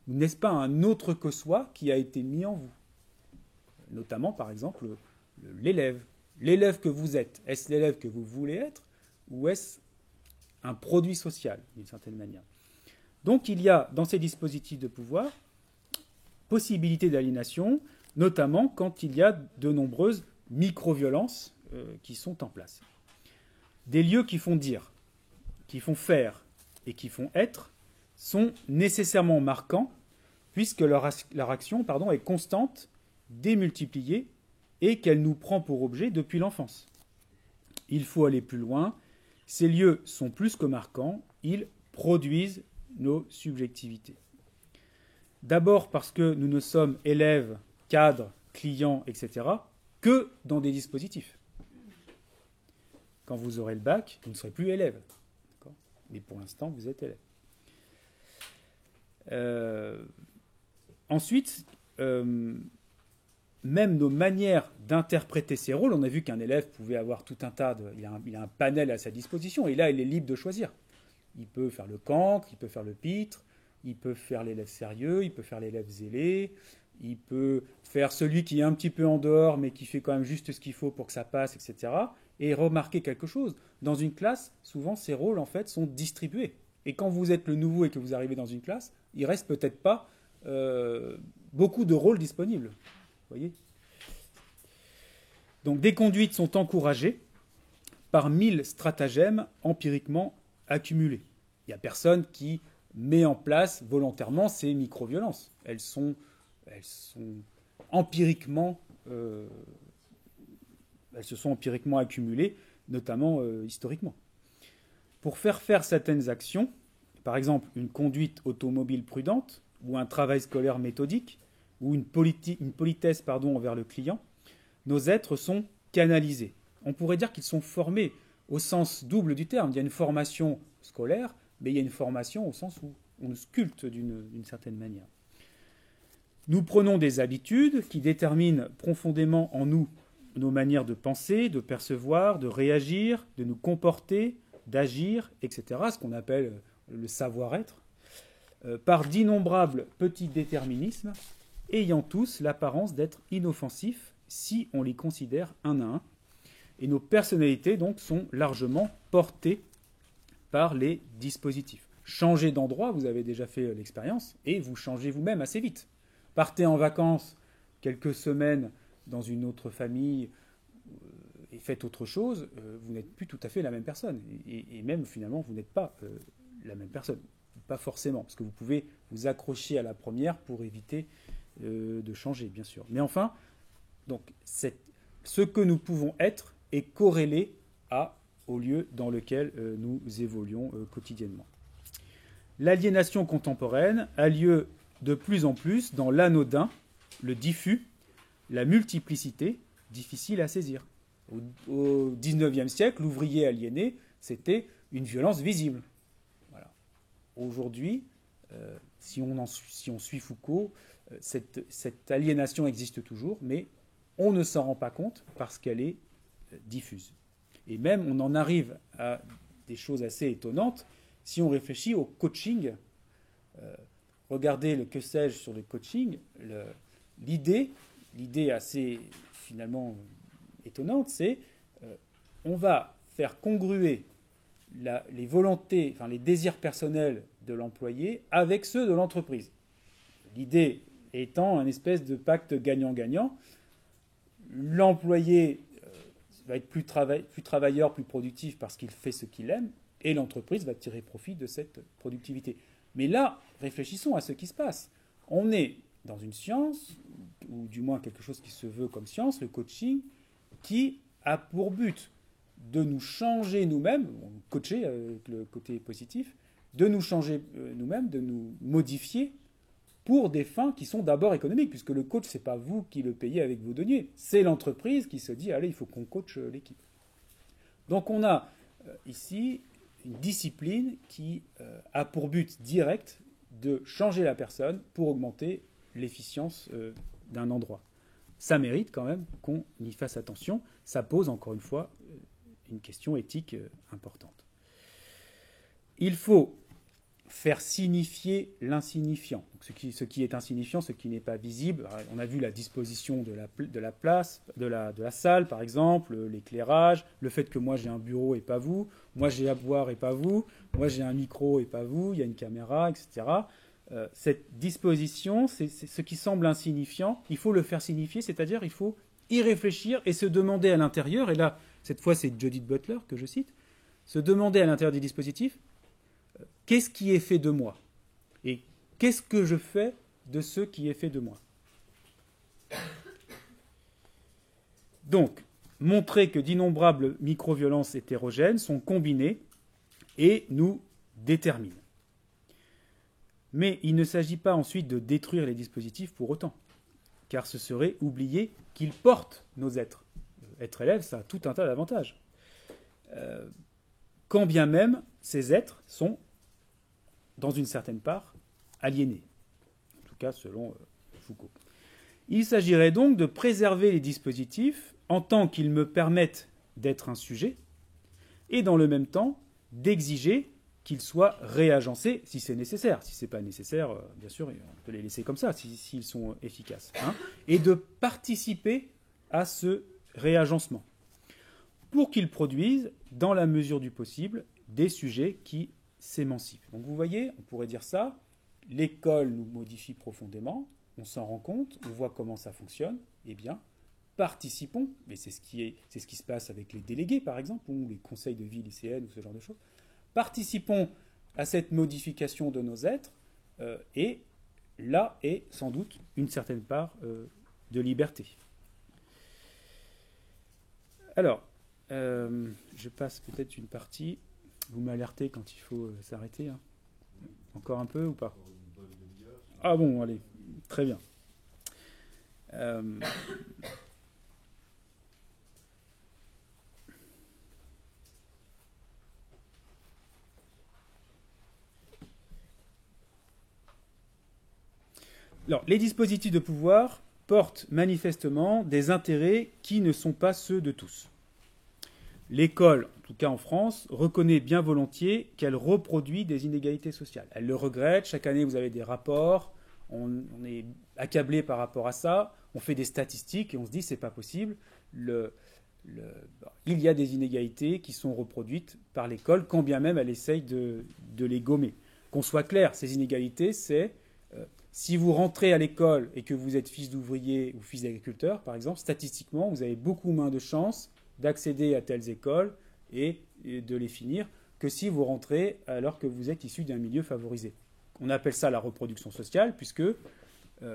ou n'est-ce pas un autre que soi qui a été mis en vous? Notamment, par exemple, l'élève. L'élève que vous êtes, est-ce l'élève que vous voulez être, ou est-ce un produit social, d'une certaine manière? Donc, il y a, dans ces dispositifs de pouvoir, possibilité d'aliénation, notamment quand il y a de nombreuses micro-violences qui sont en place. Des lieux qui font dire, qui font faire et qui font être sont nécessairement marquants puisque leur action est constante, démultipliée et qu'elle nous prend pour objet depuis l'enfance. Il faut aller plus loin. Ces lieux sont plus que marquants, ils produisent nos subjectivités. D'abord parce que nous ne sommes élèves, cadres, clients, etc., que dans des dispositifs. Quand vous aurez le bac, vous ne serez plus élève. D'accord ? Mais pour l'instant, vous êtes élève. Ensuite, même nos manières d'interpréter ces rôles, on a vu qu'un élève pouvait avoir tout un tas de... Il a un panel à sa disposition, et là, il est libre de choisir. Il peut faire le cancre, il peut faire le pitre, il peut faire l'élève sérieux, il peut faire l'élève zélé, il peut faire celui qui est un petit peu en dehors, mais qui fait quand même juste ce qu'il faut pour que ça passe, etc. Et remarquez quelque chose, dans une classe, souvent ces rôles en fait sont distribués. Et quand vous êtes le nouveau et que vous arrivez dans une classe, il reste peut-être pas beaucoup de rôles disponibles. Vous voyez ? Donc des conduites sont encouragées par 1000 stratagèmes empiriquement accumulés. Il n'y a personne qui met en place volontairement ces micro-violences. Elles sont empiriquement... elles se sont empiriquement accumulées, notamment historiquement. Pour faire certaines actions, par exemple une conduite automobile prudente, ou un travail scolaire méthodique, ou une politesse envers le client, nos êtres sont canalisés. On pourrait dire qu'ils sont formés au sens double du terme. Il y a une formation scolaire, mais il y a une formation au sens où on nous sculpte d'une certaine manière. Nous prenons des habitudes qui déterminent profondément en nous nos manières de penser, de percevoir, de réagir, de nous comporter, d'agir, etc., ce qu'on appelle le savoir-être, par d'innombrables petits déterminismes, ayant tous l'apparence d'être inoffensifs si on les considère un à un. Et nos personnalités, donc, sont largement portées par les dispositifs. Changez d'endroit, vous avez déjà fait l'expérience, et vous changez vous-même assez vite. Partez en vacances quelques semaines dans une autre famille et faites autre chose, vous n'êtes plus tout à fait la même personne. Et même, finalement, vous n'êtes pas la même personne. Pas forcément, parce que vous pouvez vous accrocher à la première pour éviter de changer, bien sûr. Mais enfin, donc, ce que nous pouvons être est corrélé au lieu dans lequel nous évoluons quotidiennement. L'aliénation contemporaine a lieu de plus en plus dans l'anodin, le diffus, la multiplicité, difficile à saisir. Au XIXe siècle, l'ouvrier aliéné, c'était une violence visible. Voilà. Aujourd'hui, si on suit Foucault, cette aliénation existe toujours, mais on ne s'en rend pas compte parce qu'elle est diffuse. Et même, on en arrive à des choses assez étonnantes si on réfléchit au coaching. Regardez le que sais-je sur le coaching. L'idée assez finalement étonnante, c'est on va faire congruer les volontés, les désirs personnels de l'employé avec ceux de l'entreprise. L'idée étant un espèce de pacte gagnant-gagnant. L'employé va être plus travailleur, plus productif parce qu'il fait ce qu'il aime, et l'entreprise va tirer profit de cette productivité. Mais là, réfléchissons à ce qui se passe. On est dans une science, ou du moins quelque chose qui se veut comme science, le coaching, qui a pour but de nous changer nous-mêmes, coacher avec le côté positif, de nous changer nous-mêmes, de nous modifier pour des fins qui sont d'abord économiques, puisque le coach, ce n'est pas vous qui le payez avec vos deniers, c'est l'entreprise qui se dit « Allez, il faut qu'on coache l'équipe ». Donc on a ici une discipline qui a pour but direct de changer la personne pour augmenter l'efficience d'un endroit. Ça mérite quand même qu'on y fasse attention. Ça pose encore une fois une question éthique importante. Il faut faire signifier l'insignifiant. Ce qui est insignifiant, ce qui n'est pas visible. On a vu la disposition de la place, de la salle, par exemple, l'éclairage, le fait que moi j'ai un bureau et pas vous, moi j'ai à boire et pas vous, moi j'ai un micro et pas vous, il y a une caméra, etc. Cette disposition, c'est ce qui semble insignifiant, il faut le faire signifier, c'est-à-dire il faut y réfléchir et se demander à l'intérieur, et là, cette fois c'est Judith Butler que je cite, se demander à l'intérieur du dispositif, qu'est-ce qui est fait de moi? Et qu'est-ce que je fais de ce qui est fait de moi? Donc, montrer que d'innombrables micro-violences hétérogènes sont combinées et nous déterminent. Mais il ne s'agit pas ensuite de détruire les dispositifs pour autant, car ce serait oublier qu'ils portent nos êtres. Être élève, ça a tout un tas d'avantages. Quand bien même ces êtres sont, dans une certaine part, aliénés. En tout cas, selon Foucault. Il s'agirait donc de préserver les dispositifs en tant qu'ils me permettent d'être un sujet, et dans le même temps, d'exiger qu'ils soient réagencés si c'est nécessaire. Si ce n'est pas nécessaire, bien sûr, on peut les laisser comme ça, s'ils sont efficaces. Et de participer à ce réagencement, pour qu'ils produisent, dans la mesure du possible, des sujets qui s'émancipent. Donc vous voyez, on pourrait dire ça, l'école nous modifie profondément, on s'en rend compte, on voit comment ça fonctionne, eh bien, participons, mais c'est ce qui se passe avec les délégués, par exemple, ou les conseils de vie lycéennes, ou ce genre de choses, participons à cette modification de nos êtres, et là est sans doute une certaine part de liberté. Alors, je passe peut-être une partie. Vous m'alertez quand il faut s'arrêter. Hein. Encore un peu ou pas? Ah bon, allez, très bien. Alors, les dispositifs de pouvoir portent manifestement des intérêts qui ne sont pas ceux de tous. L'école, en tout cas en France, reconnaît bien volontiers qu'elle reproduit des inégalités sociales. Elle le regrette, chaque année vous avez des rapports, on est accablé par rapport à ça, on fait des statistiques et on se dit c'est pas possible. Il y a des inégalités qui sont reproduites par l'école, quand bien même elle essaye de les gommer. Qu'on soit clair, ces inégalités, c'est si vous rentrez à l'école et que vous êtes fils d'ouvrier ou fils d'agriculteur, par exemple, statistiquement, vous avez beaucoup moins de chances d'accéder à telles écoles et de les finir que si vous rentrez alors que vous êtes issu d'un milieu favorisé. On appelle ça la reproduction sociale puisque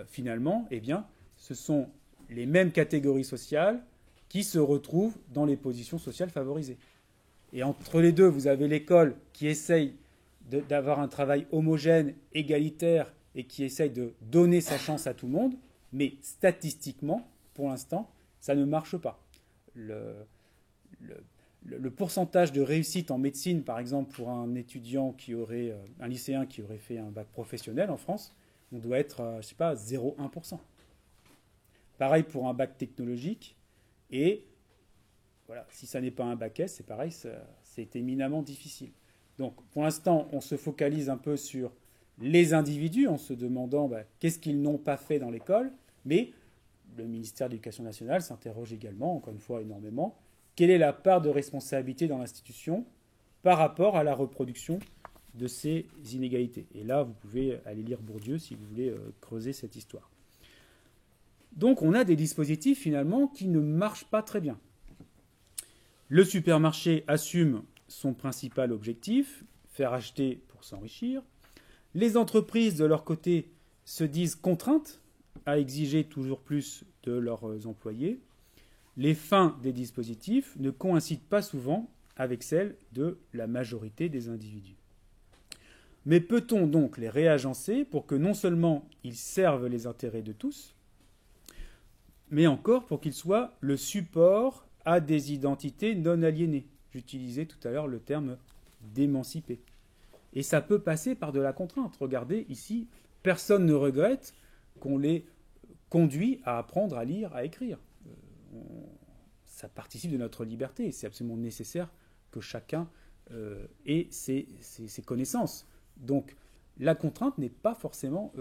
finalement, eh bien, ce sont les mêmes catégories sociales qui se retrouvent dans les positions sociales favorisées. Et entre les deux, vous avez l'école qui essaye d'avoir un travail homogène, égalitaire, et qui essaye de donner sa chance à tout le monde, mais statistiquement, pour l'instant, ça ne marche pas. Le pourcentage de réussite en médecine, par exemple, pour un étudiant un lycéen qui aurait fait un bac professionnel en France, on doit être, je sais pas, 0,1%. Pareil pour un bac technologique, et voilà, si ça n'est pas un bac S, c'est pareil, c'est éminemment difficile. Donc, pour l'instant, on se focalise un peu sur les individus en se demandant qu'est-ce qu'ils n'ont pas fait dans l'école, mais le ministère de l'Éducation nationale s'interroge également, encore une fois énormément, quelle est la part de responsabilité dans l'institution par rapport à la reproduction de ces inégalités. Et là, vous pouvez aller lire Bourdieu si vous voulez creuser cette histoire. Donc on a des dispositifs finalement qui ne marchent pas très bien. Le supermarché assume son principal objectif, faire acheter pour s'enrichir. Les entreprises, de leur côté, se disent contraintes à exiger toujours plus de leurs employés. Les fins des dispositifs ne coïncident pas souvent avec celles de la majorité des individus. Mais peut-on donc les réagencer pour que non seulement ils servent les intérêts de tous, mais encore pour qu'ils soient le support à des identités non aliénées? J'utilisais tout à l'heure le terme d'émanciper. Et ça peut passer par de la contrainte. Regardez, ici, personne ne regrette qu'on les conduit à apprendre à lire, à écrire. Ça participe de notre liberté. C'est absolument nécessaire que chacun ait ses connaissances. Donc, la contrainte n'est pas forcément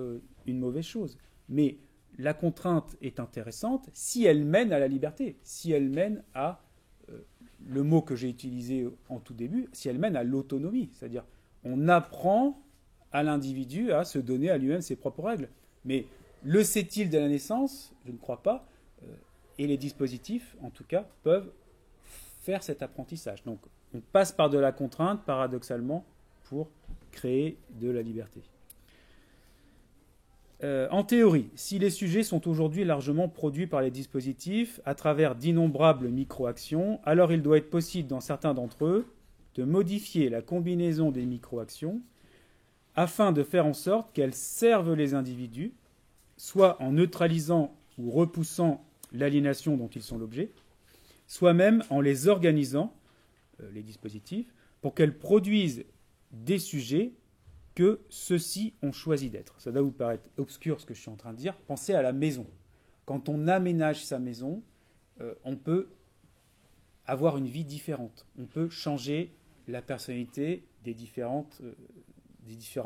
une mauvaise chose. Mais la contrainte est intéressante si elle mène à la liberté, si elle mène à, le mot que j'ai utilisé en tout début, si elle mène à l'autonomie. C'est-à-dire, on apprend à l'individu à se donner à lui-même ses propres règles. Mais le sait-il dès la naissance? Je ne crois pas. Et les dispositifs, en tout cas, peuvent faire cet apprentissage. Donc, on passe par de la contrainte, paradoxalement, pour créer de la liberté. En théorie, si les sujets sont aujourd'hui largement produits par les dispositifs à travers d'innombrables micro-actions, alors il doit être possible, dans certains d'entre eux, de modifier la combinaison des micro-actions afin de faire en sorte qu'elles servent les individus, soit en neutralisant ou repoussant l'aliénation dont ils sont l'objet, soit même en les organisant, les dispositifs, pour qu'elles produisent des sujets que ceux-ci ont choisi d'être. Ça doit vous paraître obscur ce que je suis en train de dire. Pensez à la maison. Quand on aménage sa maison, on peut avoir une vie différente. On peut changer la personnalité des différents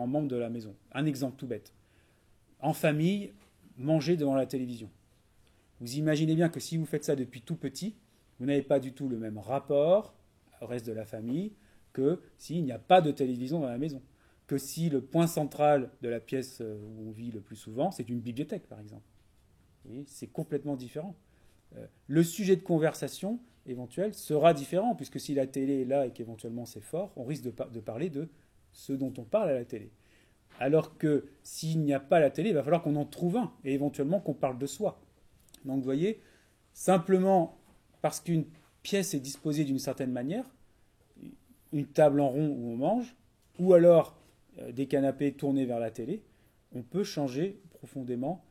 membres de la maison. Un exemple tout bête. En famille, manger devant la télévision. Vous imaginez bien que si vous faites ça depuis tout petit, vous n'avez pas du tout le même rapport au reste de la famille que s'il n'y a pas de télévision dans la maison. Que si le point central de la pièce où on vit le plus souvent, c'est une bibliothèque, par exemple. Vous voyez, c'est complètement différent. Le sujet de conversation éventuel sera différent, puisque si la télé est là et qu'éventuellement c'est fort, on risque de parler de ce dont on parle à la télé. Alors que s'il n'y a pas la télé, il va falloir qu'on en trouve un, et éventuellement qu'on parle de soi. Donc vous voyez, simplement parce qu'une pièce est disposée d'une certaine manière, une table en rond où on mange, ou alors des canapés tournés vers la télé, on peut changer profondément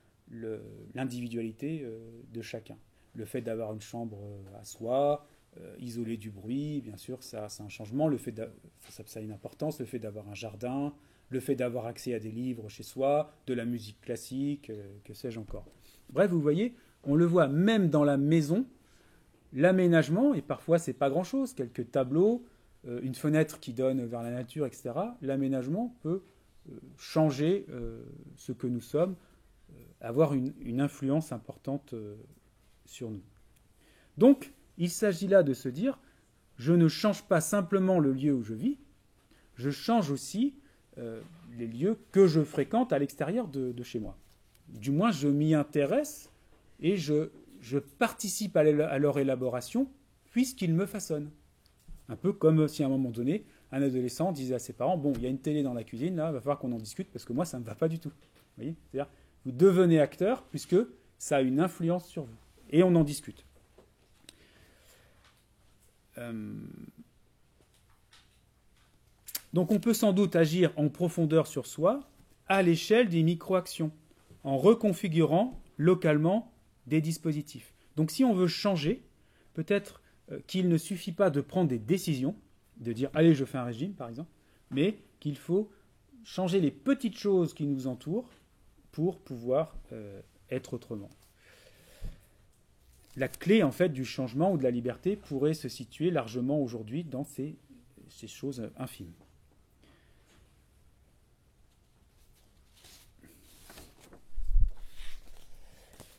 l'individualité de chacun. Le fait d'avoir une chambre à soi, isolée du bruit, bien sûr, ça c'est un changement. Ça a une importance. Le fait d'avoir un jardin, le fait d'avoir accès à des livres chez soi, de la musique classique, que sais-je encore. Bref, vous voyez, on le voit même dans la maison, l'aménagement, et parfois c'est pas grand-chose, quelques tableaux, une fenêtre qui donne vers la nature, etc. L'aménagement peut changer ce que nous sommes, avoir une influence importante sur nous. Donc, il s'agit là de se dire, je ne change pas simplement le lieu où je vis, je change aussi les lieux que je fréquente à l'extérieur de chez moi. Du moins, je m'y intéresse et je participe à leur élaboration puisqu'ils me façonnent. Un peu comme si à un moment donné, un adolescent disait à ses parents, bon, il y a une télé dans la cuisine, là, il va falloir qu'on en discute parce que moi, ça ne me va pas du tout. Vous voyez ? C'est-à-dire, vous devenez acteur puisque ça a une influence sur vous. Et on en discute. Donc on peut sans doute agir en profondeur sur soi à l'échelle des micro-actions, en reconfigurant localement des dispositifs. Donc si on veut changer, peut-être qu'il ne suffit pas de prendre des décisions, de dire « allez, je fais un régime » par exemple, mais qu'il faut changer les petites choses qui nous entourent pour pouvoir être autrement. La clé en fait du changement ou de la liberté pourrait se situer largement aujourd'hui dans ces choses infimes.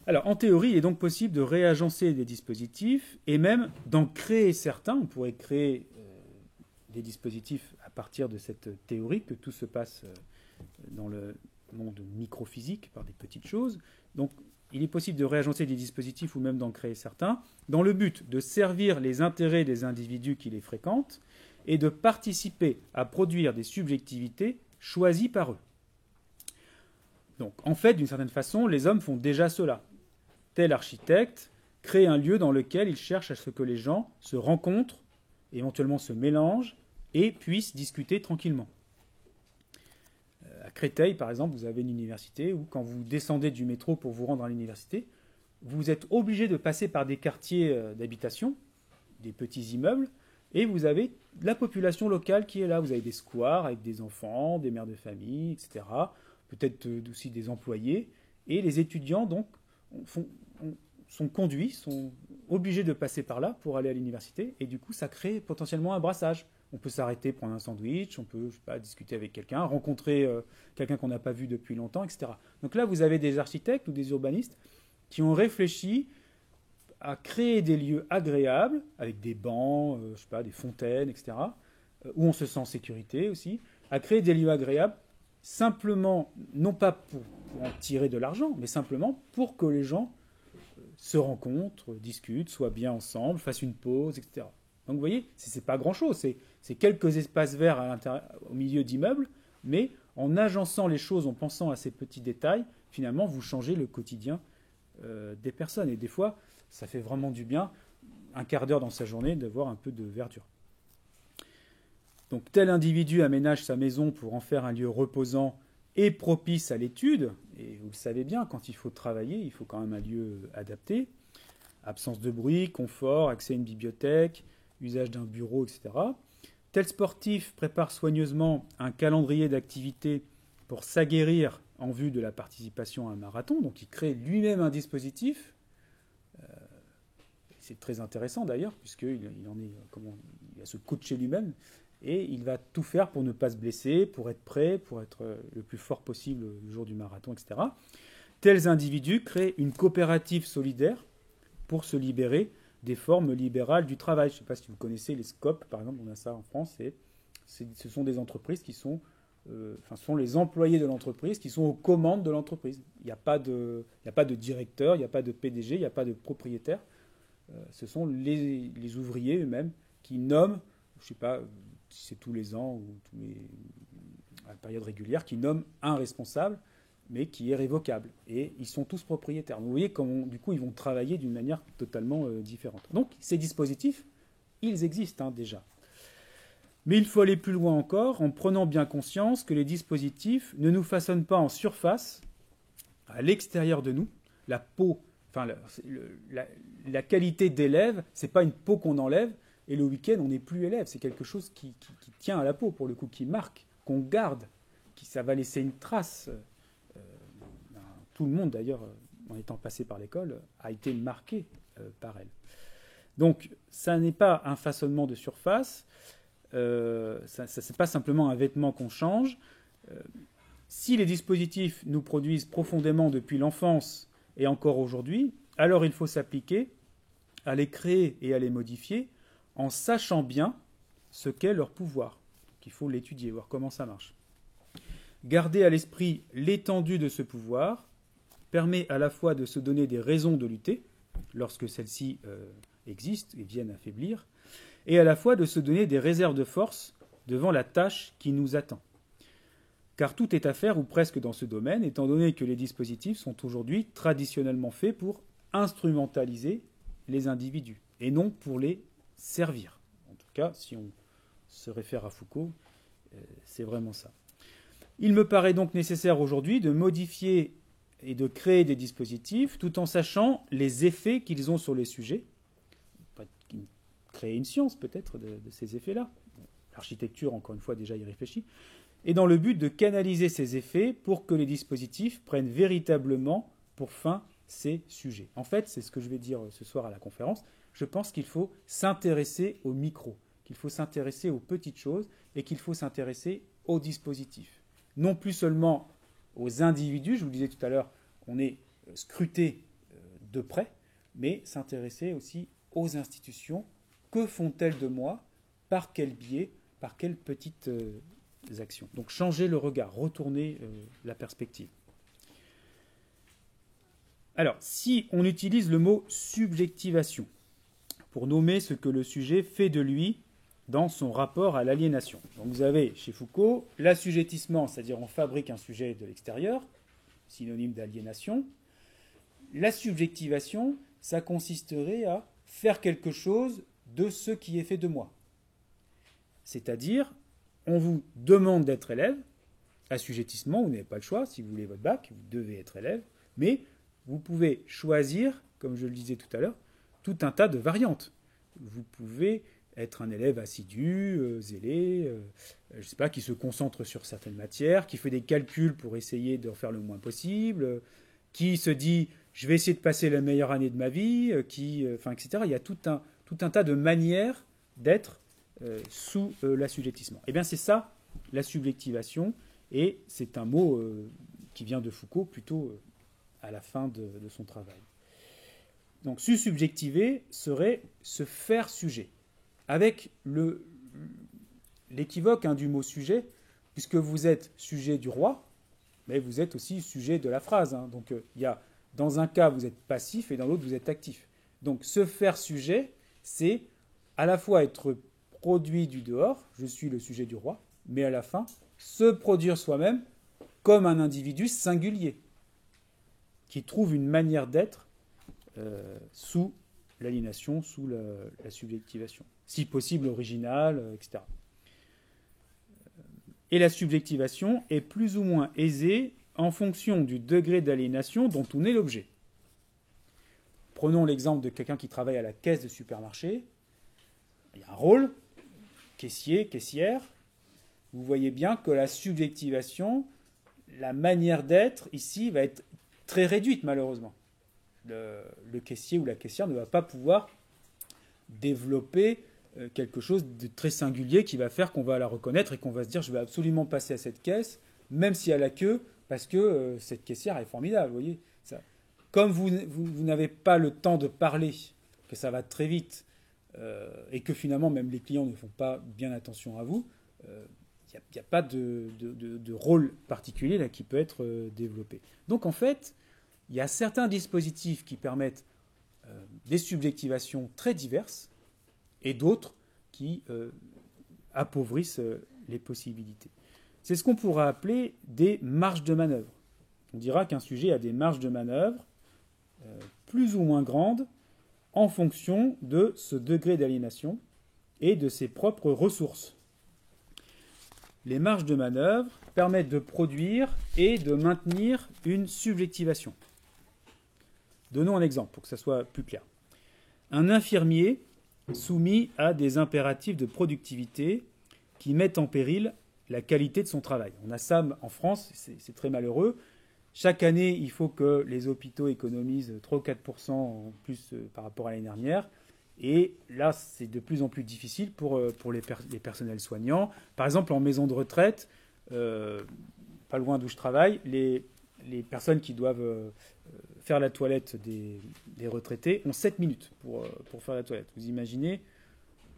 Alors, en théorie, il est donc possible de réagencer des dispositifs et même d'en créer certains. On pourrait créer des dispositifs à partir de cette théorie que tout se passe dans le monde microphysique par des petites choses. Donc, il est possible de réagencer des dispositifs ou même d'en créer certains dans le but de servir les intérêts des individus qui les fréquentent et de participer à produire des subjectivités choisies par eux. Donc, en fait, d'une certaine façon, les hommes font déjà cela. Tel architecte crée un lieu dans lequel il cherche à ce que les gens se rencontrent, éventuellement se mélangent et puissent discuter tranquillement. À Créteil, par exemple, vous avez une université où, quand vous descendez du métro pour vous rendre à l'université, vous êtes obligé de passer par des quartiers d'habitation, des petits immeubles, et vous avez la population locale qui est là. Vous avez des squares avec des enfants, des mères de famille, etc. Peut-être aussi des employés. Et les étudiants, donc, sont conduits, sont obligés de passer par là pour aller à l'université, et du coup, ça crée potentiellement un brassage. On peut s'arrêter, prendre un sandwich, on peut, je sais pas, discuter avec quelqu'un, rencontrer quelqu'un qu'on n'a pas vu depuis longtemps, etc. Donc là, vous avez des architectes ou des urbanistes qui ont réfléchi à créer des lieux agréables, avec des bancs, je sais pas, des fontaines, etc., où on se sent en sécurité aussi, à créer des lieux agréables, simplement, non pas pour en tirer de l'argent, mais simplement pour que les gens se rencontrent, discutent, soient bien ensemble, fassent une pause, etc. Donc vous voyez, ce n'est pas grand-chose, c'est quelques espaces verts au milieu d'immeubles, mais en agençant les choses, en pensant à ces petits détails, finalement, vous changez le quotidien des personnes. Et des fois, ça fait vraiment du bien, un quart d'heure dans sa journée, de voir un peu de verdure. Donc tel individu aménage sa maison pour en faire un lieu reposant et propice à l'étude. Et vous le savez bien, quand il faut travailler, il faut quand même un lieu adapté. Absence de bruit, confort, accès à une bibliothèque, usage d'un bureau, etc. Tel sportif prépare soigneusement un calendrier d'activités pour s'aguerrir en vue de la participation à un marathon. Donc il crée lui-même un dispositif. C'est très intéressant d'ailleurs, puisqu'il il a ce coacher lui-même. Et il va tout faire pour ne pas se blesser, pour être prêt, pour être le plus fort possible le jour du marathon, etc. Tels individus créent une coopérative solidaire pour se libérer des formes libérales du travail. Je ne sais pas si vous connaissez les SCOP, par exemple, on a ça en France. Ce sont des entreprises qui sont, sont les employés de l'entreprise qui sont aux commandes de l'entreprise. Il n'y a pas de directeur, il n'y a pas de PDG, il n'y a pas de propriétaire. Ce sont les ouvriers eux-mêmes qui nomment, je ne sais pas si c'est tous les ans ou à la période régulière, qui nomment un responsable, mais qui est révocable. Et ils sont tous propriétaires. Donc vous voyez comment, du coup, ils vont travailler d'une manière totalement différente. Donc ces dispositifs, ils existent déjà. Mais il faut aller plus loin encore en prenant bien conscience que les dispositifs ne nous façonnent pas en surface, à l'extérieur de nous. La peau, la qualité d'élève, ce n'est pas une peau qu'on enlève, et le week-end, on n'est plus élève. C'est quelque chose qui tient à la peau, pour le coup, qui marque, qu'on garde, ça va laisser une trace. Tout le monde, d'ailleurs, en étant passé par l'école, a été marqué par elle. Donc, ça n'est pas un façonnement de surface, c'est pas simplement un vêtement qu'on change. Si les dispositifs nous produisent profondément depuis l'enfance et encore aujourd'hui, alors il faut s'appliquer à les créer et à les modifier en sachant bien ce qu'est leur pouvoir. Donc, il faut l'étudier, voir comment ça marche. Garder à l'esprit l'étendue de ce pouvoir permet à la fois de se donner des raisons de lutter, lorsque celles-ci existent et viennent affaiblir, et à la fois de se donner des réserves de force devant la tâche qui nous attend. Car tout est à faire, ou presque dans ce domaine, étant donné que les dispositifs sont aujourd'hui traditionnellement faits pour instrumentaliser les individus, et non pour les servir. En tout cas, si on se réfère à Foucault, c'est vraiment ça. Il me paraît donc nécessaire aujourd'hui de modifier et de créer des dispositifs tout en sachant les effets qu'ils ont sur les sujets. Créer une science peut-être de ces effets-là. L'architecture, encore une fois, déjà y réfléchit. Et dans le but de canaliser ces effets pour que les dispositifs prennent véritablement pour fin ces sujets. En fait, c'est ce que je vais dire ce soir à la conférence. Je pense qu'il faut s'intéresser au micro, qu'il faut s'intéresser aux petites choses et qu'il faut s'intéresser aux dispositifs. Non plus seulement aux individus, je vous le disais tout à l'heure, on est scruté de près, mais s'intéresser aussi aux institutions. Que font-elles de moi? Par quel biais? Par quelles petites actions? Donc changer le regard, retourner la perspective. Alors, si on utilise le mot subjectivation pour nommer ce que le sujet fait de lui dans son rapport à l'aliénation. Donc vous avez chez Foucault l'assujettissement, c'est-à-dire on fabrique un sujet de l'extérieur, synonyme d'aliénation. La subjectivation, ça consisterait à faire quelque chose de ce qui est fait de moi. C'est-à-dire, on vous demande d'être élève, assujettissement, vous n'avez pas le choix, si vous voulez votre bac, vous devez être élève, mais vous pouvez choisir, comme je le disais tout à l'heure, tout un tas de variantes. Vous pouvez être un élève assidu, zélé, je ne sais pas, qui se concentre sur certaines matières, qui fait des calculs pour essayer de faire le moins possible, qui se dit je vais essayer de passer la meilleure année de ma vie, etc. Il y a tout un tas de manières d'être sous l'assujettissement. Eh bien, c'est ça, la subjectivation, et c'est un mot qui vient de Foucault plutôt à la fin de son travail. Donc, se subjectiver serait se faire sujet, avec l'équivoque du mot sujet, puisque vous êtes sujet du roi, mais vous êtes aussi sujet de la phrase. Donc, il y a, dans un cas, vous êtes passif, et dans l'autre, vous êtes actif. Donc, se faire sujet, c'est à la fois être produit du dehors, je suis le sujet du roi, mais à la fin, se produire soi-même comme un individu singulier, qui trouve une manière d'être sous l'aliénation, sous la subjectivation. Si possible, originale, etc. Et la subjectivation est plus ou moins aisée en fonction du degré d'aliénation dont on est l'objet. Prenons l'exemple de quelqu'un qui travaille à la caisse de supermarché. Il y a un rôle, caissier, caissière. Vous voyez bien que la subjectivation, la manière d'être ici va être très réduite malheureusement. Le caissier ou la caissière ne va pas pouvoir développer quelque chose de très singulier qui va faire qu'on va la reconnaître et qu'on va se dire je vais absolument passer à cette caisse, même si elle a queue, parce que cette caissière est formidable. Vous voyez ça. Comme vous n'avez pas le temps de parler, que ça va très vite, et que finalement même les clients ne font pas bien attention à vous, il n'y a pas de rôle particulier là qui peut être développé. Donc en fait, il y a certains dispositifs qui permettent des subjectivations très diverses et d'autres qui appauvrissent les possibilités. C'est ce qu'on pourra appeler des marges de manœuvre. On dira qu'un sujet a des marges de manœuvre plus ou moins grandes en fonction de ce degré d'aliénation et de ses propres ressources. Les marges de manœuvre permettent de produire et de maintenir une subjectivation. Donnons un exemple pour que ça soit plus clair. Un infirmier soumis à des impératifs de productivité qui mettent en péril la qualité de son travail. On a ça en France, c'est très malheureux. Chaque année, il faut que les hôpitaux économisent 3 ou 4% en plus par rapport à l'année dernière. Et là, c'est de plus en plus difficile pour les personnels soignants. Par exemple, en maison de retraite, pas loin d'où je travaille, les personnes qui doivent faire la toilette des retraités ont 7 minutes pour faire la toilette. Vous imaginez,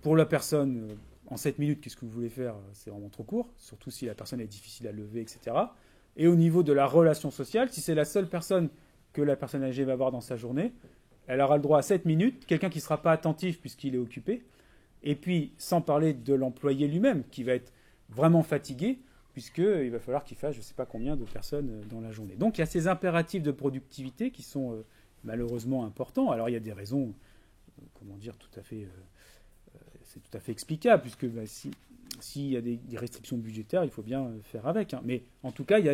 pour la personne, en 7 minutes, qu'est-ce que vous voulez faire? C'est vraiment trop court, surtout si la personne est difficile à lever, etc. Et au niveau de la relation sociale, si c'est la seule personne que la personne âgée va voir dans sa journée, elle aura le droit à 7 minutes, quelqu'un qui ne sera pas attentif puisqu'il est occupé, et puis sans parler de l'employé lui-même, qui va être vraiment fatigué, puisqu'il va falloir qu'il fasse je ne sais pas combien de personnes dans la journée. Donc il y a ces impératifs de productivité qui sont malheureusement importants. Alors il y a des raisons, c'est tout à fait explicable, puisque s'il y a des restrictions budgétaires, il faut bien faire avec. Mais en tout cas, il y a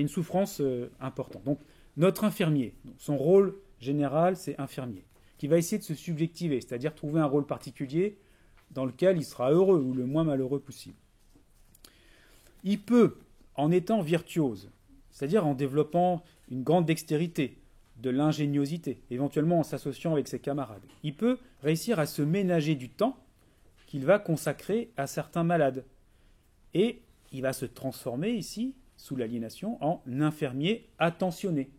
une souffrance importante. Donc notre infirmier, son rôle général, c'est infirmier, qui va essayer de se subjectiver, c'est-à-dire trouver un rôle particulier dans lequel il sera heureux ou le moins malheureux possible. Il peut, en étant virtuose, c'est-à-dire en développant une grande dextérité, de l'ingéniosité, éventuellement en s'associant avec ses camarades, il peut réussir à se ménager du temps qu'il va consacrer à certains malades. Et il va se transformer ici, sous l'aliénation, en infirmier attentionné,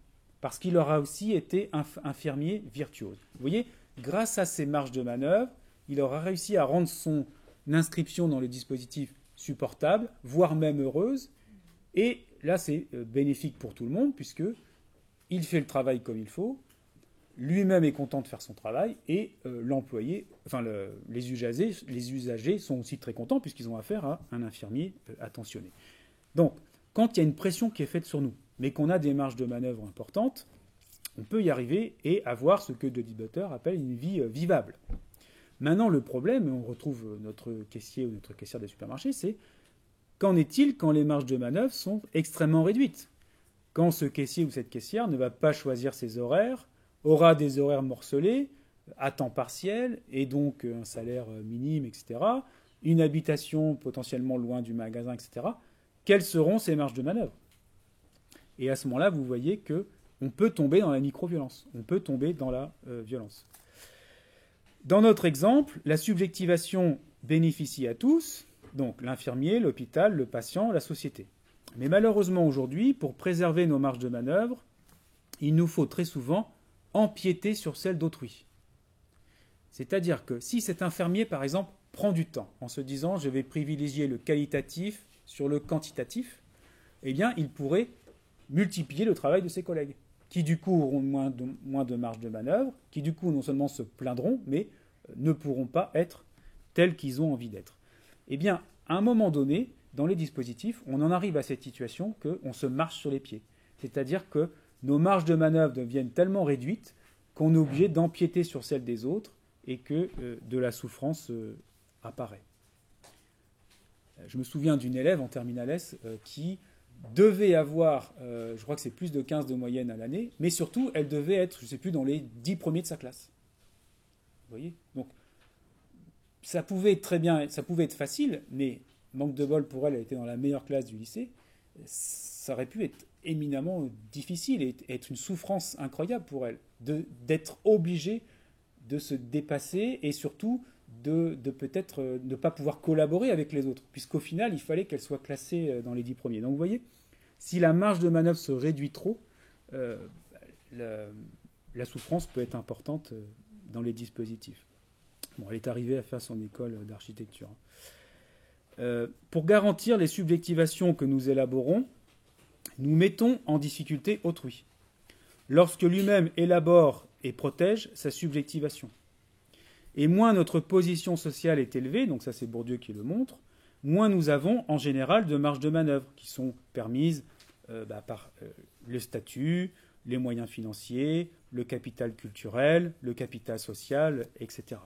parce qu'il aura aussi été infirmier virtuose. Vous voyez, grâce à ces marges de manœuvre, il aura réussi à rendre son inscription dans le dispositif supportable, voire même heureuse. Et là, c'est bénéfique pour tout le monde, puisqu'il fait le travail comme il faut, lui-même est content de faire son travail, et l'employé, les usagers sont aussi très contents, puisqu'ils ont affaire à un infirmier attentionné. Donc, quand il y a une pression qui est faite sur nous, mais qu'on a des marges de manœuvre importantes, on peut y arriver et avoir ce que Jody Butler appelle une vie vivable. Maintenant, le problème, et on retrouve notre caissier ou notre caissière des supermarchés, c'est qu'en est-il quand les marges de manœuvre sont extrêmement réduites? Quand ce caissier ou cette caissière ne va pas choisir ses horaires, aura des horaires morcelés, à temps partiel, et donc un salaire minime, etc., une habitation potentiellement loin du magasin, etc., quelles seront ces marges de manœuvre? Et à ce moment-là, vous voyez que on peut tomber dans la micro-violence, on peut tomber dans la violence. Dans notre exemple, la subjectivation bénéficie à tous, donc l'infirmier, l'hôpital, le patient, la société. Mais malheureusement aujourd'hui, pour préserver nos marges de manœuvre, il nous faut très souvent empiéter sur celles d'autrui. C'est-à-dire que si cet infirmier, par exemple, prend du temps en se disant « je vais privilégier le qualitatif sur le quantitatif », eh bien, il pourrait multiplier le travail de ses collègues, qui du coup auront moins de marge de manœuvre, qui du coup non seulement se plaindront, mais ne pourront pas être tels qu'ils ont envie d'être. Eh bien, à un moment donné, dans les dispositifs, on en arrive à cette situation qu'on se marche sur les pieds. C'est-à-dire que nos marges de manœuvre deviennent tellement réduites qu'on est obligé d'empiéter sur celles des autres et que de la souffrance apparaît. Je me souviens d'une élève en terminale S qui devait avoir, je crois que c'est plus de 15 de moyenne à l'année, mais surtout, elle devait être, je ne sais plus, dans les 10 premiers de sa classe. Vous voyez ? Donc, ça pouvait être très bien, ça pouvait être facile, mais manque de bol pour elle, elle était dans la meilleure classe du lycée, ça aurait pu être éminemment difficile et être une souffrance incroyable pour elle, d'être obligée de se dépasser et surtout de peut-être ne pas pouvoir collaborer avec les autres, puisqu'au final, il fallait qu'elle soit classée dans les 10 premiers. Donc vous voyez, si la marge de manœuvre se réduit trop, la souffrance peut être importante dans les dispositifs. Bon, elle est arrivée à faire son école d'architecture. Pour garantir les subjectivations que nous élaborons, nous mettons en difficulté autrui, lorsque lui-même élabore et protège sa subjectivation. Et moins notre position sociale est élevée, donc ça c'est Bourdieu qui le montre, moins nous avons en général de marges de manœuvre qui sont permises par le statut, les moyens financiers, le capital culturel, le capital social, etc.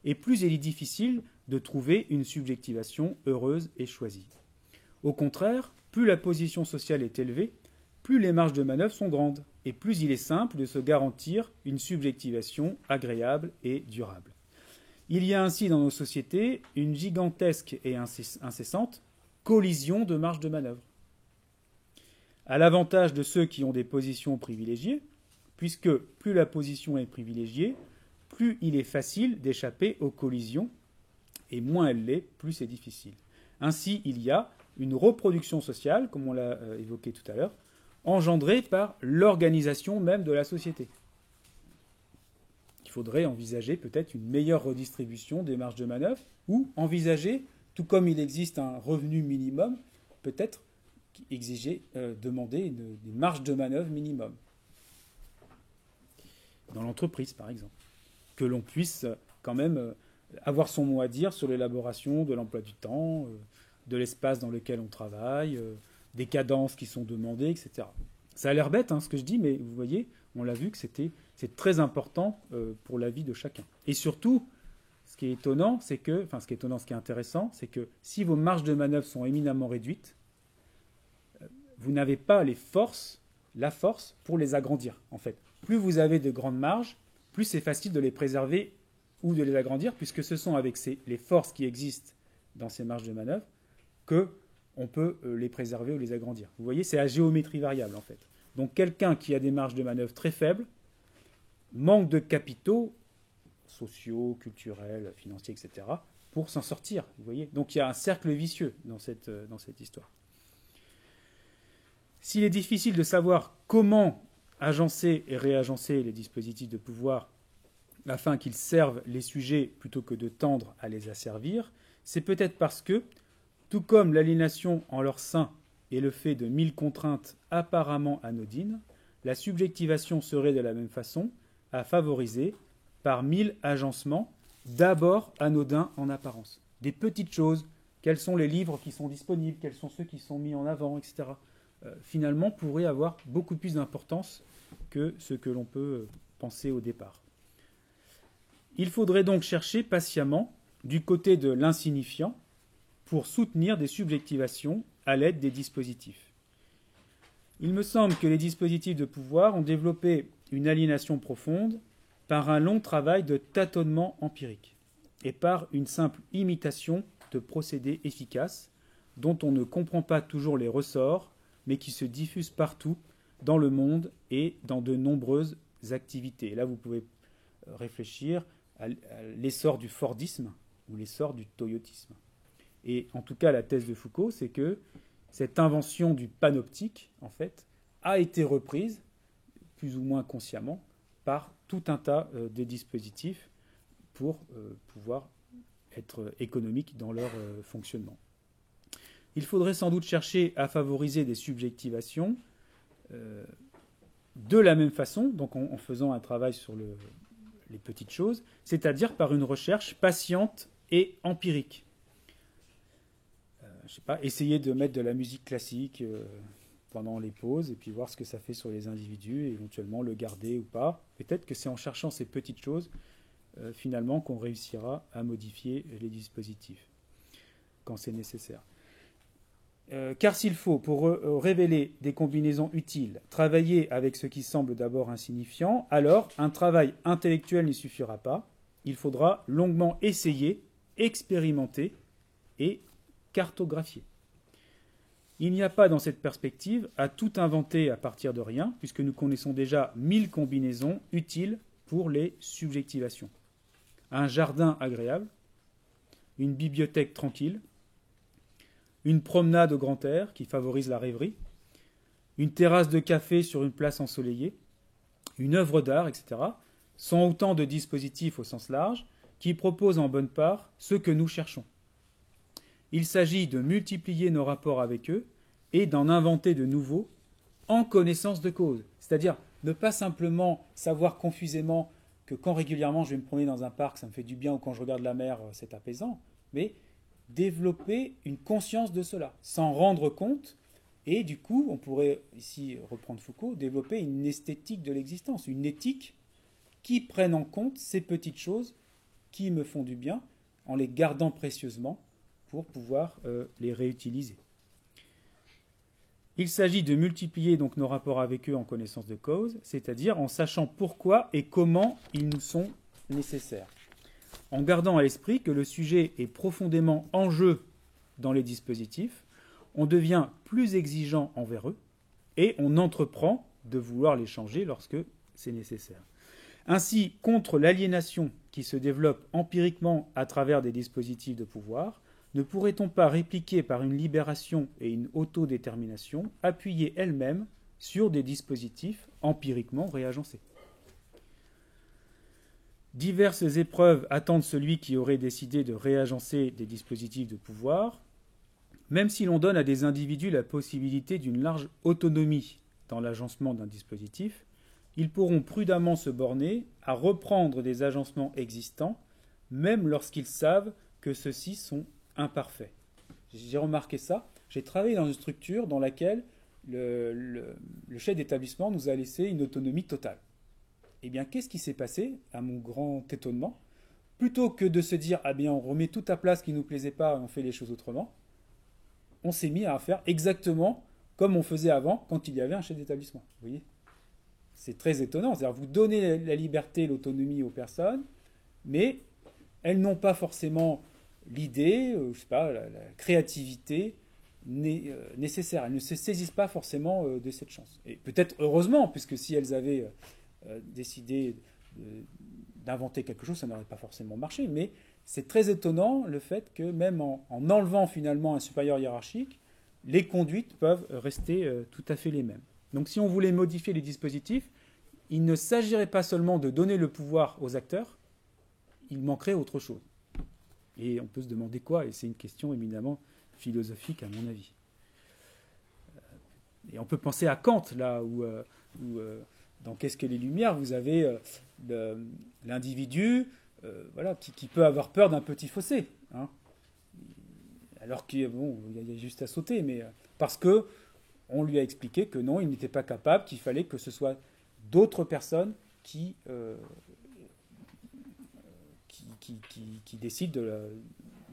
Et plus il est difficile de trouver une subjectivation heureuse et choisie. Au contraire, plus la position sociale est élevée, plus les marges de manœuvre sont grandes, et plus il est simple de se garantir une subjectivation agréable et durable. Il y a ainsi dans nos sociétés une gigantesque et incessante collision de marges de manœuvre. À l'avantage de ceux qui ont des positions privilégiées, puisque plus la position est privilégiée, plus il est facile d'échapper aux collisions, et moins elle l'est, plus c'est difficile. Ainsi, il y a une reproduction sociale, comme on l'a évoqué tout à l'heure, engendrée par l'organisation même de la société. Il faudrait envisager peut-être une meilleure redistribution des marges de manœuvre, ou envisager, tout comme il existe un revenu minimum, peut-être exiger, demander des marges de manœuvre minimum. Dans l'entreprise, par exemple. Que l'on puisse quand même avoir son mot à dire sur l'élaboration de l'emploi du temps, de l'espace dans lequel on travaille, des cadences qui sont demandées, etc. Ça a l'air bête, ce que je dis, mais vous voyez, on l'a vu que c'est très important pour la vie de chacun. Et surtout, ce qui est étonnant, ce qui est intéressant, c'est que si vos marges de manœuvre sont éminemment réduites, vous n'avez pas la force pour les agrandir, en fait. Plus vous avez de grandes marges, plus c'est facile de les préserver ou de les agrandir, puisque ce sont avec les forces qui existent dans ces marges de manœuvre qu'on peut les préserver ou les agrandir. Vous voyez, c'est à géométrie variable, en fait. Donc quelqu'un qui a des marges de manœuvre très faibles manque de capitaux sociaux, culturels, financiers, etc., pour s'en sortir. Vous voyez. Donc il y a un cercle vicieux dans cette histoire. S'il est difficile de savoir comment agencer et réagencer les dispositifs de pouvoir afin qu'ils servent les sujets plutôt que de tendre à les asservir, c'est peut-être parce que, tout comme l'aliénation en leur sein est le fait de 1000 contraintes apparemment anodines, la subjectivation serait de la même façon à favoriser par 1000 agencements, d'abord anodins en apparence. Des petites choses, quels sont les livres qui sont disponibles, quels sont ceux qui sont mis en avant, etc. Finalement, pourraient avoir beaucoup plus d'importance que ce que l'on peut penser au départ. Il faudrait donc chercher patiemment, du côté de l'insignifiant, pour soutenir des subjectivations à l'aide des dispositifs. Il me semble que les dispositifs de pouvoir ont développé une aliénation profonde par un long travail de tâtonnement empirique et par une simple imitation de procédés efficaces dont on ne comprend pas toujours les ressorts, mais qui se diffusent partout dans le monde et dans de nombreuses activités. Et là, vous pouvez réfléchir à l'essor du Fordisme ou l'essor du Toyotisme. Et en tout cas, la thèse de Foucault, c'est que cette invention du panoptique, en fait, a été reprise, plus ou moins consciemment, par tout un tas de dispositifs pour pouvoir être économiques dans leur fonctionnement. Il faudrait sans doute chercher à favoriser des subjectivations de la même façon, donc en faisant un travail sur les petites choses, c'est-à-dire par une recherche patiente et empirique. Je sais pas, essayer de mettre de la musique classique pendant les pauses et puis voir ce que ça fait sur les individus, et éventuellement le garder ou pas. Peut-être que c'est en cherchant ces petites choses finalement qu'on réussira à modifier les dispositifs quand c'est nécessaire. Car s'il faut, pour révéler des combinaisons utiles, travailler avec ce qui semble d'abord insignifiant, alors un travail intellectuel n'y suffira pas. Il faudra longuement essayer, expérimenter et cartographier. Il n'y a pas dans cette perspective à tout inventer à partir de rien, puisque nous connaissons déjà 1000 combinaisons utiles pour les subjectivations. Un jardin agréable, une bibliothèque tranquille, une promenade au grand air qui favorise la rêverie, une terrasse de café sur une place ensoleillée, une œuvre d'art, etc., sont autant de dispositifs au sens large qui proposent en bonne part ce que nous cherchons. Il s'agit de multiplier nos rapports avec eux et d'en inventer de nouveaux en connaissance de cause. C'est-à-dire ne pas simplement savoir confusément que quand régulièrement je vais me promener dans un parc, ça me fait du bien, ou quand je regarde la mer, c'est apaisant, mais développer une conscience de cela, s'en rendre compte, et du coup, on pourrait, ici reprendre Foucault, développer une esthétique de l'existence, une éthique qui prenne en compte ces petites choses qui me font du bien, en les gardant précieusement pour pouvoir les réutiliser. Il s'agit de multiplier donc nos rapports avec eux en connaissance de cause, c'est-à-dire en sachant pourquoi et comment ils nous sont nécessaires, en gardant à l'esprit que le sujet est profondément en jeu dans les dispositifs, on devient plus exigeant envers eux et on entreprend de vouloir les changer lorsque c'est nécessaire. Ainsi, contre l'aliénation qui se développe empiriquement à travers des dispositifs de pouvoir, ne pourrait-on pas répliquer par une libération et une autodétermination appuyée elle-même sur des dispositifs empiriquement réagencés ? Diverses épreuves attendent celui qui aurait décidé de réagencer des dispositifs de pouvoir, même si l'on donne à des individus la possibilité d'une large autonomie dans l'agencement d'un dispositif, ils pourront prudemment se borner à reprendre des agencements existants, même lorsqu'ils savent que ceux-ci sont imparfaits. J'ai remarqué ça. J'ai travaillé dans une structure dans laquelle le chef d'établissement nous a laissé une autonomie totale. Eh bien, qu'est-ce qui s'est passé, à mon grand étonnement? Plutôt que de se dire, ah bien, on remet tout à place ce qui ne nous plaisait pas et on fait les choses autrement, on s'est mis à faire exactement comme on faisait avant quand il y avait un chef d'établissement. Vous voyez ? C'est très étonnant. C'est-à-dire, vous donnez la liberté, l'autonomie aux personnes, mais elles n'ont pas forcément l'idée, je sais pas, la créativité nécessaire. Elles ne se saisissent pas forcément de cette chance. Et peut-être heureusement, puisque si elles avaient décidé d'inventer quelque chose, ça n'aurait pas forcément marché. Mais c'est très étonnant le fait que même en enlevant finalement un supérieur hiérarchique, les conduites peuvent rester tout à fait les mêmes. Donc si on voulait modifier les dispositifs, il ne s'agirait pas seulement de donner le pouvoir aux acteurs, il manquerait autre chose. Et on peut se demander quoi, et c'est une question éminemment philosophique à mon avis. Et on peut penser à Kant, là où dans Qu'est-ce que les Lumières, vous avez l'individu voilà, qui peut avoir peur d'un petit fossé. Hein, alors qu'il y a juste à sauter, mais parce qu'on lui a expliqué que non, il n'était pas capable, qu'il fallait que ce soit d'autres personnes qui décident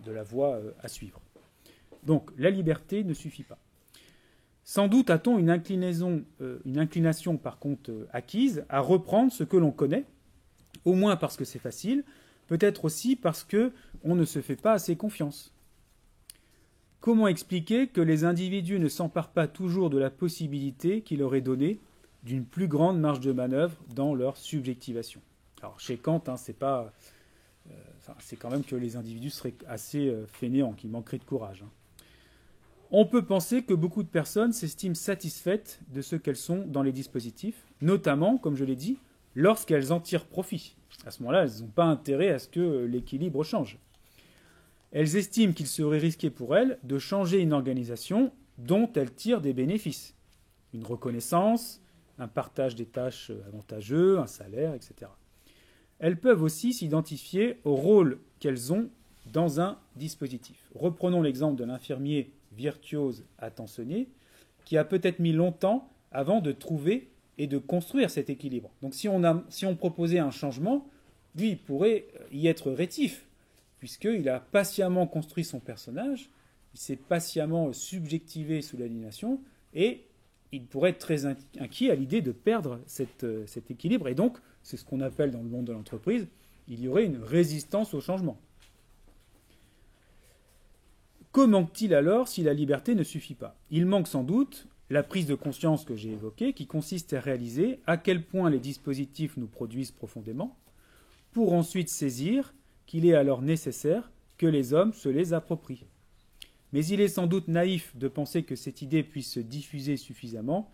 de la voie à suivre. Donc la liberté ne suffit pas. Sans doute a-t-on une inclination par contre acquise à reprendre ce que l'on connaît, au moins parce que c'est facile, peut-être aussi parce qu'on ne se fait pas assez confiance. Comment expliquer que les individus ne s'emparent pas toujours de la possibilité qui leur est donnée d'une plus grande marge de manœuvre dans leur subjectivation. Alors chez Kant, c'est pas, c'est quand même que les individus seraient assez fainéants, qu'ils manqueraient de courage. On peut penser que beaucoup de personnes s'estiment satisfaites de ce qu'elles sont dans les dispositifs, notamment, comme je l'ai dit, lorsqu'elles en tirent profit. À ce moment-là, elles n'ont pas intérêt à ce que l'équilibre change. Elles estiment qu'il serait risqué pour elles de changer une organisation dont elles tirent des bénéfices. Une reconnaissance, un partage des tâches avantageux, un salaire, etc. Elles peuvent aussi s'identifier au rôle qu'elles ont dans un dispositif. Reprenons l'exemple de l'infirmier virtuose attentionné qui a peut-être mis longtemps avant de trouver et de construire cet équilibre. Donc si on proposait un changement, lui, il pourrait y être rétif, puisqu'il a patiemment construit son personnage, il s'est patiemment subjectivé sous l'aliénation, et il pourrait être très inquiet à l'idée de perdre cet équilibre. Et donc, c'est ce qu'on appelle dans le monde de l'entreprise, il y aurait une résistance au changement. Que manque-t-il alors si la liberté ne suffit pas ? Il manque sans doute la prise de conscience que j'ai évoquée, qui consiste à réaliser à quel point les dispositifs nous produisent profondément, pour ensuite saisir qu'il est alors nécessaire que les hommes se les approprient. Mais il est sans doute naïf de penser que cette idée puisse se diffuser suffisamment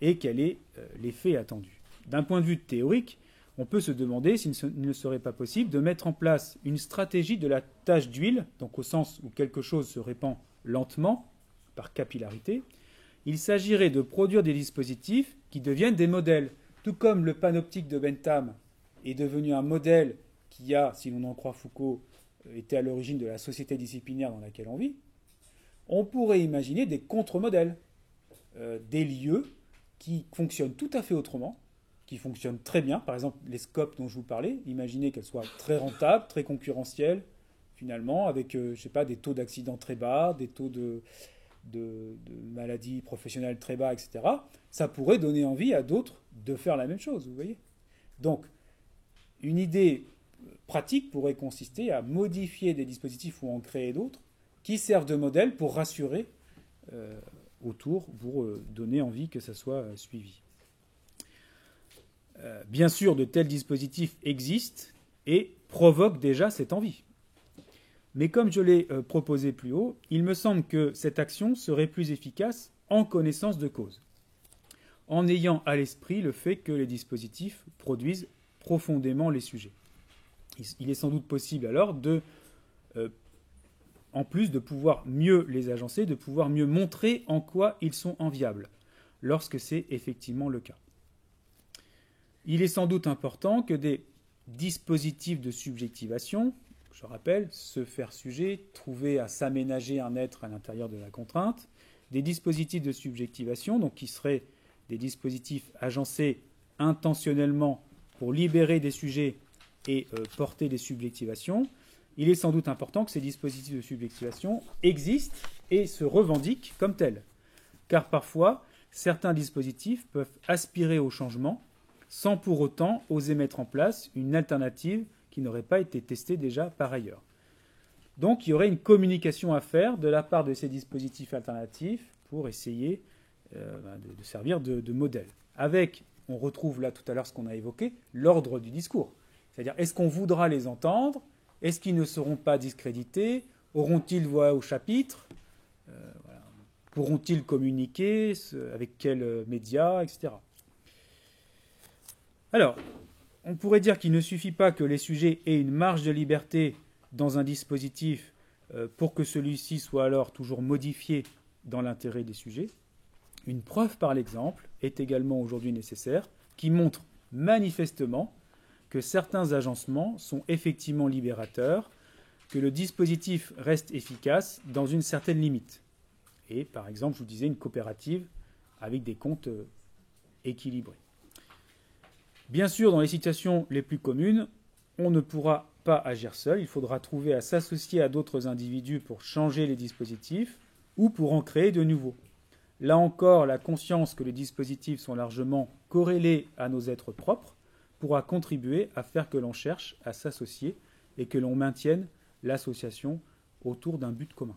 et qu'elle ait l'effet attendu. D'un point de vue théorique, on peut se demander s'il ne serait pas possible de mettre en place une stratégie de la tache d'huile, donc au sens où quelque chose se répand lentement, par capillarité. Il s'agirait de produire des dispositifs qui deviennent des modèles, tout comme le panoptique de Bentham est devenu un modèle qui a, si l'on en croit Foucault, été à l'origine de la société disciplinaire dans laquelle on vit. On pourrait imaginer des contre-modèles, des lieux qui fonctionnent tout à fait autrement, qui fonctionnent très bien. Par exemple, les scopes dont je vous parlais, imaginez qu'elles soient très rentables, très concurrentielles, finalement, avec des taux d'accidents très bas, des taux de maladies professionnelles très bas, etc. Ça pourrait donner envie à d'autres de faire la même chose, vous voyez. Donc, une idée pratique pourrait consister à modifier des dispositifs ou en créer d'autres qui servent de modèle pour rassurer autour, pour donner envie que ça soit suivi. Bien sûr, de tels dispositifs existent et provoquent déjà cette envie. Mais comme je l'ai proposé plus haut, il me semble que cette action serait plus efficace en connaissance de cause, en ayant à l'esprit le fait que les dispositifs produisent profondément les sujets. Il est sans doute possible alors en plus de pouvoir mieux les agencer, de pouvoir mieux montrer en quoi ils sont enviables, lorsque c'est effectivement le cas. Il est sans doute important que des dispositifs de subjectivation, je rappelle, se faire sujet, trouver à s'aménager un être à l'intérieur de la contrainte, des dispositifs de subjectivation, donc qui seraient des dispositifs agencés intentionnellement pour libérer des sujets et porter des subjectivations, il est sans doute important que ces dispositifs de subjectivation existent et se revendiquent comme tels. Car parfois, certains dispositifs peuvent aspirer au changement sans pour autant oser mettre en place une alternative qui n'aurait pas été testée déjà par ailleurs. Donc il y aurait une communication à faire de la part de ces dispositifs alternatifs pour essayer de servir de modèle. Avec, on retrouve là tout à l'heure ce qu'on a évoqué, l'ordre du discours. C'est-à-dire, est-ce qu'on voudra les entendre ? Est-ce qu'ils ne seront pas discrédités ? Auront-ils voix au chapitre ? Voilà. Pourront-ils communiquer ? Avec quels médias, etc. Alors, on pourrait dire qu'il ne suffit pas que les sujets aient une marge de liberté dans un dispositif pour que celui-ci soit alors toujours modifié dans l'intérêt des sujets. Une preuve par l'exemple est également aujourd'hui nécessaire, qui montre manifestement que certains agencements sont effectivement libérateurs, que le dispositif reste efficace dans une certaine limite. Et par exemple, je vous disais, une coopérative avec des comptes équilibrés. Bien sûr, dans les situations les plus communes, on ne pourra pas agir seul, il faudra trouver à s'associer à d'autres individus pour changer les dispositifs ou pour en créer de nouveaux. Là encore, la conscience que les dispositifs sont largement corrélés à nos êtres propres pourra contribuer à faire que l'on cherche à s'associer et que l'on maintienne l'association autour d'un but commun.